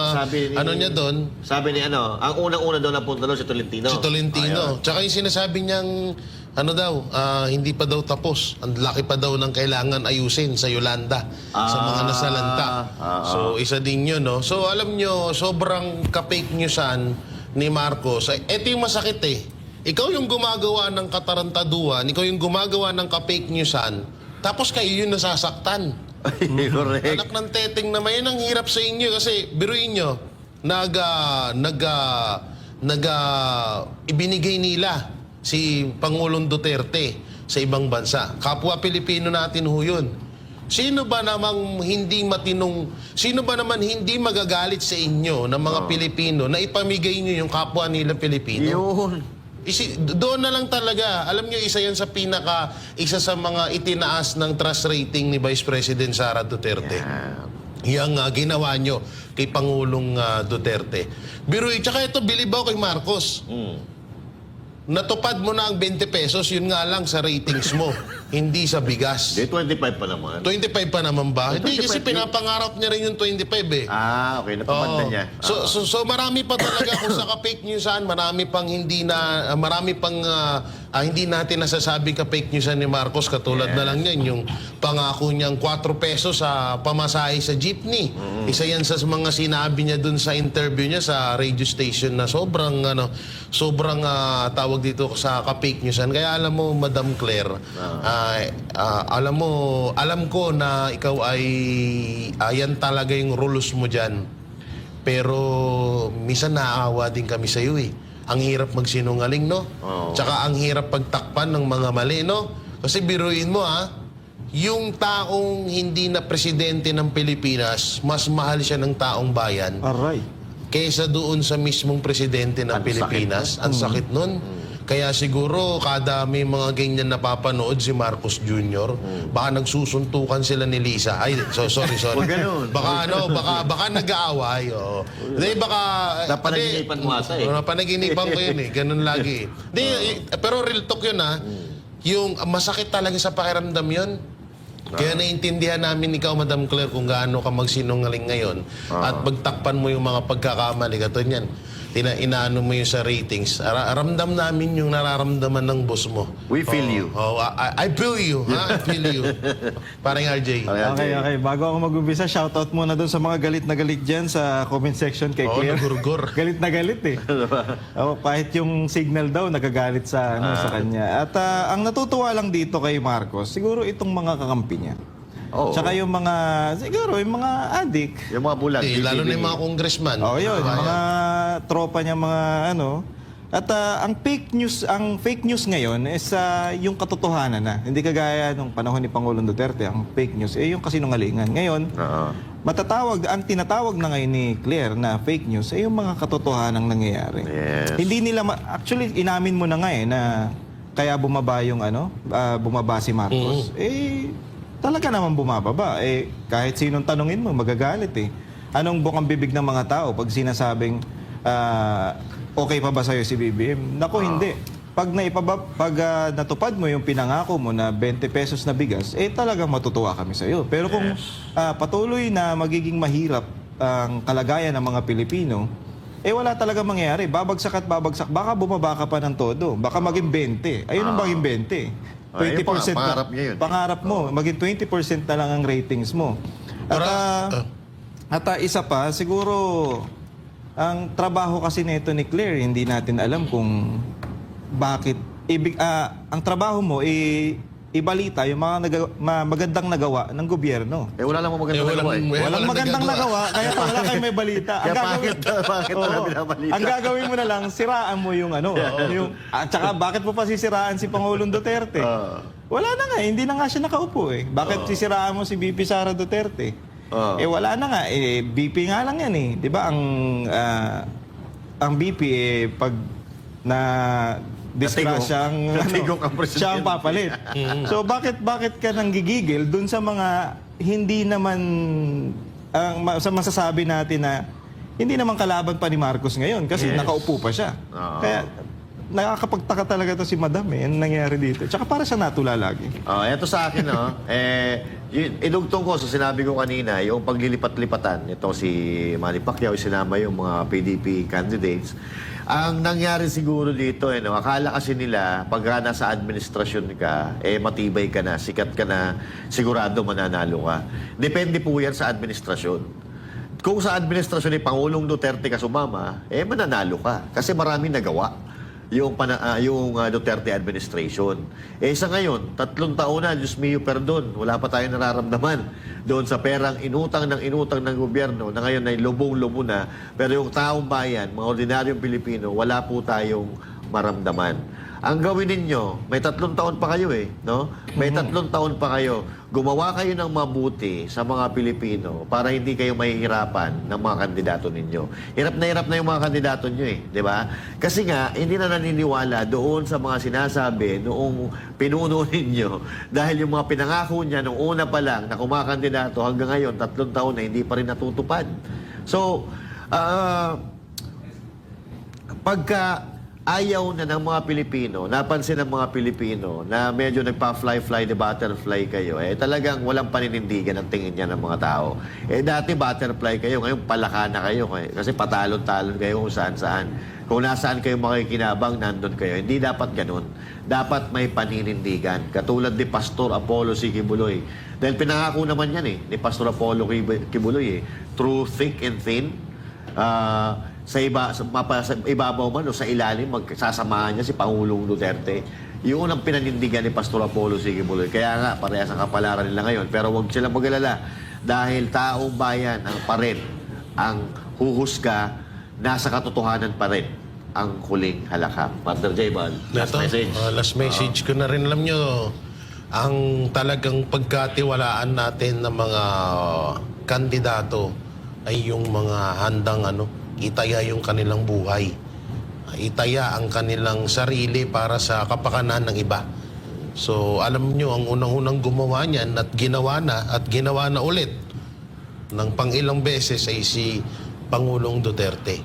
niya doon. Sabi ni ang unang-una doon napunta doon si Tolentino. Si Tolentino. Tsaka yung sinasabi niyang hindi pa daw tapos. Ang laki pa daw ng kailangan ayusin sa Yolanda, sa mga nasalanta. So, isa din yun, no? So, alam nyo, sobrang ka-fake newsan ni Marcos. Ito yung masakit eh. Ikaw yung gumagawa ng katarantaduan, ikaw yung gumagawa ng ka-fake newsan, tapos kayo yung nasasaktan. Correct. Anak ng teteng naman, yun ang hirap sa inyo kasi biruin nyo, ibinigay nila si Pangulong Duterte sa ibang bansa. Kapwa Pilipino natin ho yun. Sino ba naman hindi magagalit sa inyo ng mga Pilipino na ipamigay nyo yung kapwa nila Pilipino? Yun. Doon na lang talaga. Alam nyo, isa sa mga itinaas ng trust rating ni Vice President Sara Duterte. Yung ginawa nyo kay Pangulong Duterte. Tsaka ito, bilib ako kay Marcos. Natupad mo na ang 20 pesos, yun nga lang sa ratings mo, hindi sa bigas. 25 pa naman. 25 pa naman ba? Hindi, kasi pinapangarap niya rin yung 25 eh. Okay, natupad na niya. So marami pa talaga kung sa ka-fake newsan, marami pang hindi natin nasasabing ka-fake newsan ni Marcos. Katulad na lang yan, yung pangako niyang 4 pesos sa pamasahe sa jeepney. Isa yan sa mga sinabi niya dun sa interview niya sa radio station na sobrang tawag dito sa ka-fake newsan. Kaya alam mo, Madam Claire, alam ko na ikaw ay yan talaga yung rules mo dyan. Pero minsan naaawa din kami sa iyo eh. Ang hirap magsinungaling, no? Tsaka ang hirap pagtakpan ng mga mali, no? Kasi biruin mo, yung taong hindi na presidente ng Pilipinas, mas mahal siya ng taong bayan. Aray. Kaysa doon sa mismong presidente ng Pilipinas. Ang sakit nun. Kaya siguro kada may mga ganyan napapanood si Marcos Jr., baka nagsusuntukan sila ni Lisa. Ay, sorry. Huwag ganun. Baka nag-aaway. Hindi, baka... Napanaginipan mo ata eh. Napanaginipan ko yun eh. Ganun lagi. Pero real talk yun Yung masakit talaga sa pakiramdam yun. Kaya naiintindihan namin ikaw, Madam Claire, kung gaano ka magsinungaling ngayon at pagtakpan mo yung mga pagkakamali. Kato niyan, inaano mo yung sa ratings. Ramdam namin yung nararamdaman ng boss mo. We feel you. I feel you. I feel you. Parang RJ. Okay. Bago ako mag-umpisa, shoutout muna doon sa mga galit na galit dyan sa comment section kay Claire. Nagurgur. Galit na galit eh. Kahit yung signal daw, nagagalit sa kanya. At ang natutuwa lang dito kay Marcos, siguro itong mga kakampi niya. Tsaka yung mga, siguro, yung mga adik. Yung mga bulag. Lalo na yung mga congressman. Yun. Mga tropa niya, mga At ang fake news ngayon is yung katotohanan na. Hindi kagaya nung panahon ni Pangulong Duterte, ang fake news yung kasinungalingan. Ngayon, ang tinatawag na ngayon ni Claire na fake news yung mga katotohanang nangyayari. Yes. Hindi nila, actually, inamin mo na nga na kaya bumaba yung bumaba si Marcos. Talaga naman bumababa. Kahit sinong tanungin mo, magagalit eh. Anong bukang bibig ng mga tao pag sinasabing, okay pa ba sa'yo si BBM? Naku, hindi. Pag natupad mo yung pinangako mo na 20 pesos na bigas, talagang matutuwa kami sa'yo. Pero kung patuloy na magiging mahirap ang kalagayan ng mga Pilipino, wala talaga mangyayari. Babagsak at babagsak. Baka bumaba ka pa ng todo. Baka maging 20. Ayun ang maging 20. 20% pangarap niya yun. Pangarap mo. Maging 20% na lang ang ratings mo. At isa pa, siguro, ang trabaho kasi nito ni Claire, hindi natin alam kung bakit. Ang trabaho mo, ibalita yung mga magandang nagawa ng gobyerno. Wala lang magandang nagawa. Walang magandang nagawa, kaya wala kayo may balita. Bakit wala binabalita? Ang gagawin mo na lang, siraan mo yung at saka bakit mo pa sisiraan si Pangulong Duterte? Wala na nga, hindi na nga siya nakaupo eh. Bakit sisiraan mo si BP Sara Duterte? Wala na nga, BP nga lang yan eh. Di ba ang BP pag na disgrasyang siya ang papalit. So bakit ka nanggigigil dun sa mga hindi naman sa masasabi natin na hindi naman kalaban pa ni Marcos ngayon kasi nakaupo pa siya. Kaya nakakapagtaka talaga to si Madam ang nangyari dito. Tsaka para siya natula lagi. Ito sa akin, idugtong ko sa sinabi ko kanina, yung paglilipat-lipatan, ito si Manny Pacquiao, sinama yung mga PDP candidates. Ang nangyari siguro dito, akala kasi nila, pag nasa administrasyon ka, matibay ka na, sikat ka na, sigurado mananalo ka. Depende po yan sa administrasyon. Kung sa administrasyon ni Pangulong Duterte ka sumama, mananalo ka. Kasi maraming nagawa yung Duterte administration. Sa ngayon, 3 taon na, Diyos mio perdon, wala pa tayong nararamdaman doon sa perang inutang ng gobyerno na ngayon ay lubong-lubo na. Pero yung taong bayan, mga ordinaryong Pilipino, wala po tayong maramdaman. Ang gawin ninyo, may 3 taon pa kayo no? May 3 taon pa kayo. Gumawa kayo ng mabuti sa mga Pilipino para hindi kayo mahihirapan ng mga kandidato ninyo. Hirap na yung mga kandidato nyo di ba? Kasi nga, hindi na naniniwala doon sa mga sinasabi noong pinuno ninyo dahil yung mga pinangako niya noong una pa lang na kumakandidato hanggang ngayon, 3 taon na hindi pa rin natutupad. So, pagka ayaw na ng mga Pilipino, napansin ng mga Pilipino na medyo nagpa-fly the butterfly kayo, talagang walang paninindigan ang tingin niya ng mga tao. Dati butterfly kayo, ngayon palaka na kayo kasi patalon-talon kayo kung saan-saan. Kung nasaan kayo makikinabang, nandun kayo. Hindi dapat ganun. Dapat may paninindigan. Katulad ni Pastor Apollo C. Kibuloy. Dahil pinangako naman yan ni Pastor Apollo Kibuloy through thick and thin, sa ibabaw man o sa ilalim, magsasamahan niya si Pangulong Duterte. Yun ang pinanindigan ni Pastor Apollo C. Kibuloy. Kaya nga, parehas ang kapalaran nila ngayon. Pero huwag silang mag-alala dahil taong bayan ang pa rin ang huhusga, nasa katotohanan pa rin ang huling halakak. Partner J-Bal, last message. Last message ko na rin. Alam nyo, ang talagang pagkatiwalaan natin ng mga kandidato ay yung mga handang itaya yung kanilang buhay. Itaya ang kanilang sarili para sa kapakanan ng iba. So, alam nyo, ang unang-unang gumawa niyan at ginawa na ulit ng pang-ilang beses ay si Pangulong Duterte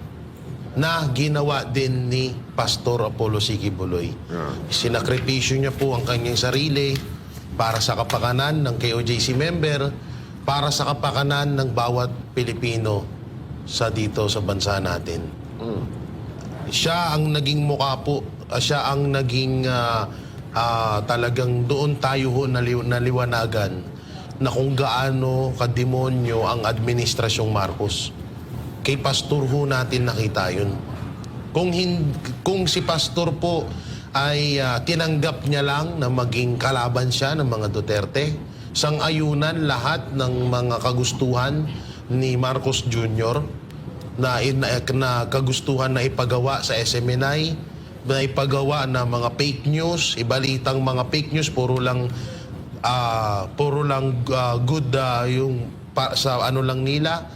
na ginawa din ni Pastor Apollo C. Kibuloy. Sinakripisyo niya po ang kanyang sarili para sa kapakanan ng KOJC member, para sa kapakanan ng bawat Pilipino dito sa bansa natin. Siya ang naging mukha po, siya ang naging talagang doon tayo naliwanagan na kung gaano kademonyo ang administrasyong Marcos. Kay Pastor ho natin nakita yun. Kung si Pastor po ay tinanggap niya lang na maging kalaban siya ng mga Duterte, sang-ayunan lahat ng mga kagustuhan ni Marcos Jr. na kagustuhan na ipagawa sa SMNI, na ipagawa na mga fake news, ibalitang mga fake news, puro lang good yung sa lang nila,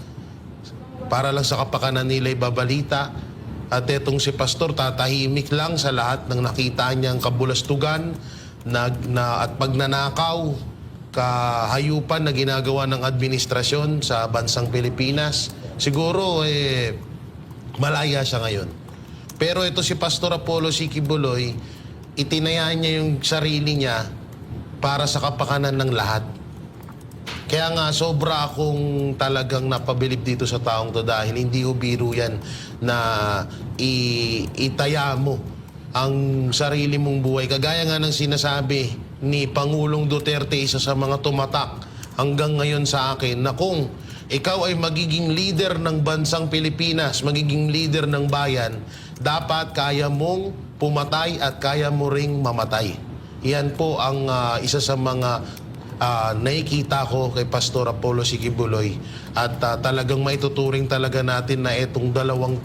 para lang sa kapakanan nila ibabalita. At etong si Pastor tatahimik lang sa lahat ng nakita niyang kabulastugan at pagnanakaw, kahayupan na ginagawa ng administrasyon sa bansang Pilipinas. Siguro malaya siya ngayon. Pero ito si Pastor Apollo C. Kibuloy, itinayaan niya yung sarili niya para sa kapakanan ng lahat. Kaya nga, sobra akong talagang napabilib dito sa taong to dahil hindi ho biro yan na itaya mo ang sarili mong buhay. Kagaya nga ng sinasabi ni Pangulong Duterte, isa sa mga tumatak hanggang ngayon sa akin, na kung ikaw ay magiging leader ng bansang Pilipinas, magiging leader ng bayan, dapat kaya mong pumatay at kaya mo ring mamatay. Yan po ang isa sa mga nakikita ko kay Pastor Apollo C. Quiboloy, at talagang maituturing talaga natin na itong dalawang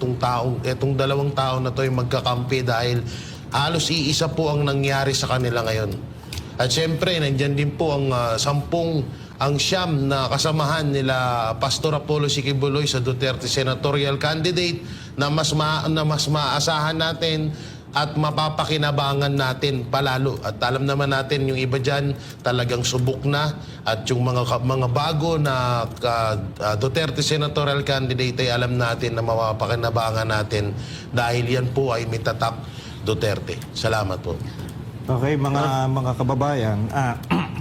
tao na to ay magkakampi dahil halos iisa po ang nangyari sa kanila ngayon. At syempre, nandyan din po ang ang siyam na kasamahan nila Pastor Apollo C. Quiboloy sa Duterte senatorial candidate na mas maasahan natin at mapapakinabangan natin palalo. At alam naman natin yung iba dyan talagang subok na, at yung mga bago na Duterte senatorial candidate ay alam natin na mapapakinabangan natin dahil yan po ay may tatak Duterte. Salamat po. Okay, mga kababayan,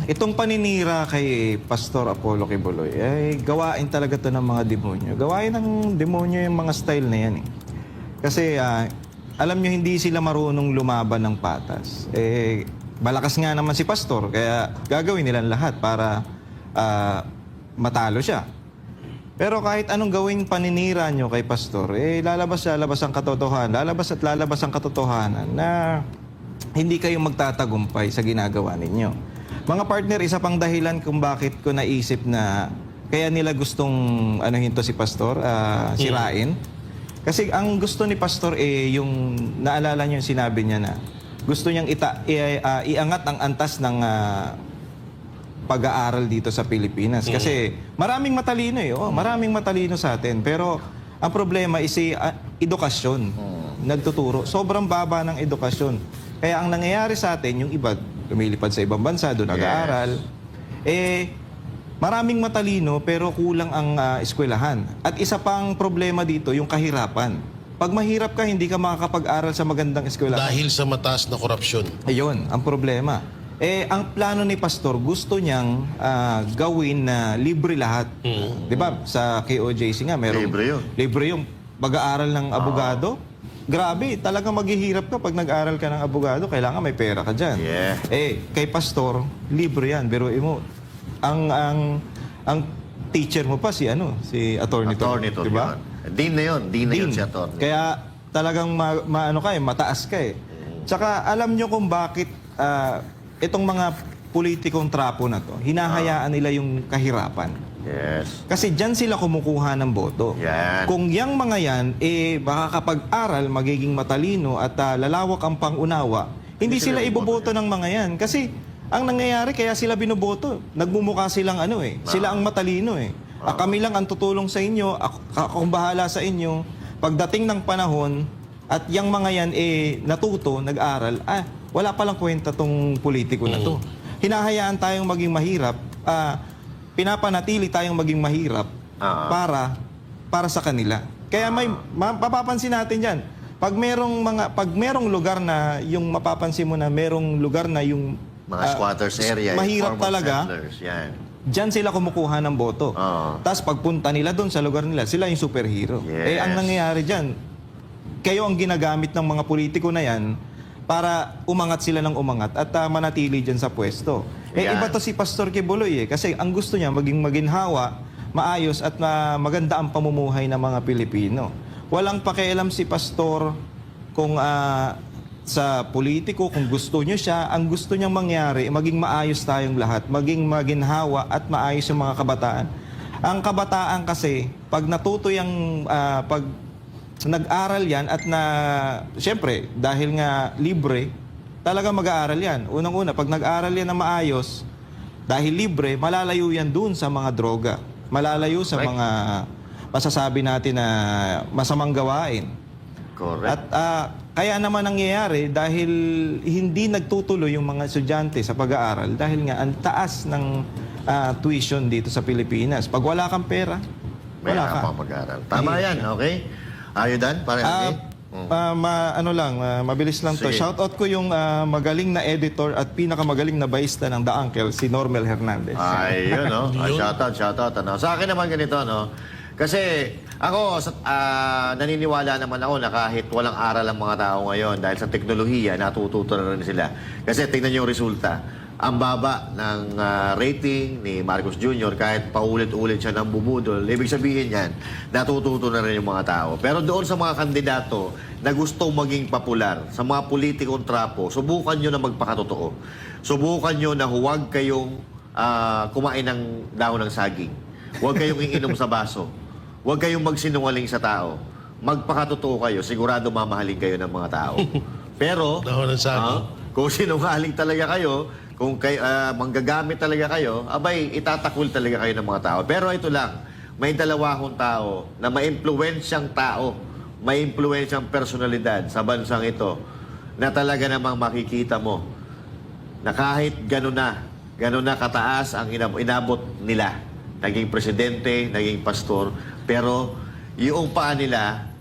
itong paninira kay Pastor Apollo Quiboloy ay gawain talaga to ng mga demonyo. Gawain ng demonyo yung mga style na yan eh. Kasi alam nyo, hindi sila marunong lumaban ng patas. Malakas nga naman si Pastor, kaya gagawin nila lahat para matalo siya. Pero kahit anong gawing paninira nyo kay Pastor, lalabas ang katotohanan, lalabas ang katotohanan na hindi kayo magtatagumpay sa ginagawa ninyo. Mga partner, isa pang dahilan kung bakit ko naisip na kaya nila gustong hinto si Pastor, sirain. Kasi ang gusto ni Pastor yung naalala niyo yung sinabi niya na gusto niyang iangat ang antas ng pag-aaral dito sa Pilipinas. Kasi maraming matalino maraming matalino sa atin. Pero ang problema is edukasyon. Nagtuturo. Sobrang baba ng edukasyon. Kaya ang nangyayari sa atin, yung iba lumilipad sa ibang bansa, doon nag-aaral, maraming matalino pero kulang ang eskwelahan. At isa pang problema dito, yung kahirapan. Pag mahirap ka, hindi ka makakapag-aral sa magandang eskwelahan. Dahil sa mataas na korupsyon. Ayun, ang problema. Ang plano ni Pastor, gusto niyang gawin na libre lahat. Di ba? Sa KOJC nga, meron. Libre yung pag-aaral ng abogado. Grabe, talagang maghihirap ka pag nag-aaral ka ng abogado, kailangan may pera ka dyan. Kay Pastor, libre yan. Biruin mo, ang teacher mo pa si attorney to, di ba? Dean na yun si attorney. Kaya talagang mataas ka eh. Tsaka alam nyo kung bakit itong mga politikong trapo na to, hinahayaan nila yung kahirapan. Yes. Kasi dyan sila kumukuha ng boto. Yan. Kung yang mga yan, makakapag-aral, magiging matalino at lalawak ang pangunawa, hindi sila iboboto ng mga yan. Kasi ang nangyayari, kaya sila binoboto. Nagmumukha silang sila ang matalino eh. Kami lang ang tutulong sa inyo, akong bahala sa inyo. Pagdating ng panahon, at yang mga yan natuto, nag-aral, wala palang kwenta tong politiko na to. Hinahayaan tayong maging mahirap, pinapanatili tayong maging mahirap para sa kanila. Kaya mapapansin natin diyan. Pag merong lugar na yung mapapansin mo na merong lugar na yung mga squatters area, mahirap talaga. Settlers, yan. Diyan sila kumukuha ng boto. Tapos pagpunta nila doon sa lugar nila, sila yung superhero. Yes. Ang nangyayari diyan, kayo ang ginagamit ng mga politiko na yan para umangat sila ng umangat at manatili dyan sa pwesto. Iba to si Pastor Quiboloy kasi ang gusto niya maging maginhawa, maayos at maganda ang pamumuhay ng mga Pilipino. Walang pakialam si Pastor kung sa politiko, kung gusto niyo siya, ang gusto niyang mangyari, maging maayos tayong lahat, maging maginhawa at maayos yung mga kabataan. Ang kabataan kasi, pag natuto yung pag nag-aral yan at siyempre, dahil nga libre, talaga mag-aaral yan. Unang-una, pag nag-aaral yan na maayos, dahil libre, malalayo yan dun sa mga droga. Malalayo sa mga masasabi natin na masamang gawain. Correct. At kaya naman nangyayari dahil hindi nagtutuloy yung mga estudyante sa pag-aaral dahil nga ang taas ng tuition dito sa Pilipinas. Pag wala kang pera, wala ka. Mag-aaral. Tama yan, okay? Are you done? Mabilis lang to. Sige. Shoutout ko yung magaling na editor at pinakamagaling na baista ng The Uncle, si Normel Hernandez. Ay, yun, no? Shoutout. Ano. Sa akin naman ganito, no? Kasi ako, naniniwala naman ako na kahit walang aral ang mga tao ngayon, dahil sa teknolohiya, natututo na rin sila. Kasi tingnan niyo yung resulta. Ang baba ng rating ni Marcos Jr. kahit paulit-ulit siya ng bubudol, ibig sabihin yan, natututo na rin yung mga tao. Pero doon sa mga kandidato na gustong maging popular, sa mga politikong trapo, subukan nyo na magpakatotoo. Subukan nyo na huwag kayong kumain ng daon ng saging. Huwag kayong iinom sa baso. Huwag kayong magsinungaling sa tao. Magpakatotoo kayo, sigurado mamahalin kayo ng mga tao. Pero, Daon ng saging. kung sinungaling talaga kayo, kung manggagamit talaga kayo, abay, itatakwil talaga kayo ng mga tao. Pero ito lang, may dalawang tao na maimpluwensyang tao, maimpluwensyang personalidad sa bansang ito na talaga namang makikita mo na kahit gano'n na kataas ang inabot nila. Naging presidente, naging pastor, pero yung paa nila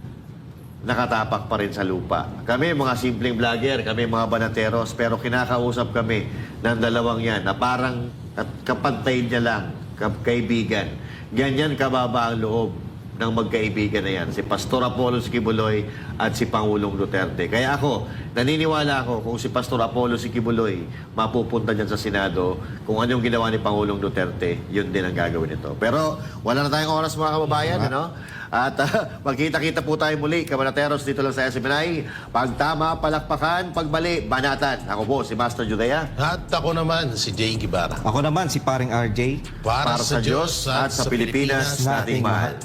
nakatapak pa rin sa lupa. Kami mga simpleng vlogger, kami mga banateros, pero kinakausap kami ng dalawang yan na parang kapantay niya lang, kaibigan. Ganyan kababa ang loob ng magkaibigan na yan, si Pastor Apollo Kibuloy at si Pangulong Duterte. Kaya ako, naniniwala ako kung si Pastor Apollo Kibuloy mapupunta dyan sa Senado, kung ano yung ginawa ni Pangulong Duterte, yun din ang gagawin nito. Pero wala na tayong oras mga kababayan, ano? At magkita-kita po tayo muli, kabanateros, dito lang sa SMNI. Pagtama, palakpakan, pagbali, banatan. Ako po, si Master Judea. At ako naman, si Jay Guevara. Ako naman, si paring RJ. Para sa Diyos at sa Pilipinas nating mahal.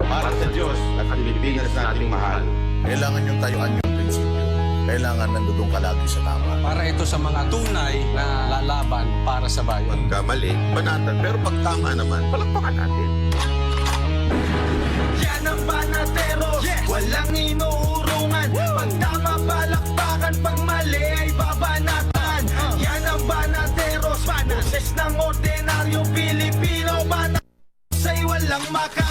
Para sa Diyos at sa Pilipinas nating mahal. Kailangan yung tayuan yung prinsipyo. Kailangan nandudong ka lagi sa tama. Para ito sa mga tunay na lalaban para sa bayan. Pagkamali, banatan. Pero pag tama naman, palakpakan natin. Yan ang banateros, walang inuurungan. Pag tama palakpakan, pag mali ay babanatan. Yan ang banateros, boses ng ordinaryong Pilipino. Banat sa'y walang maka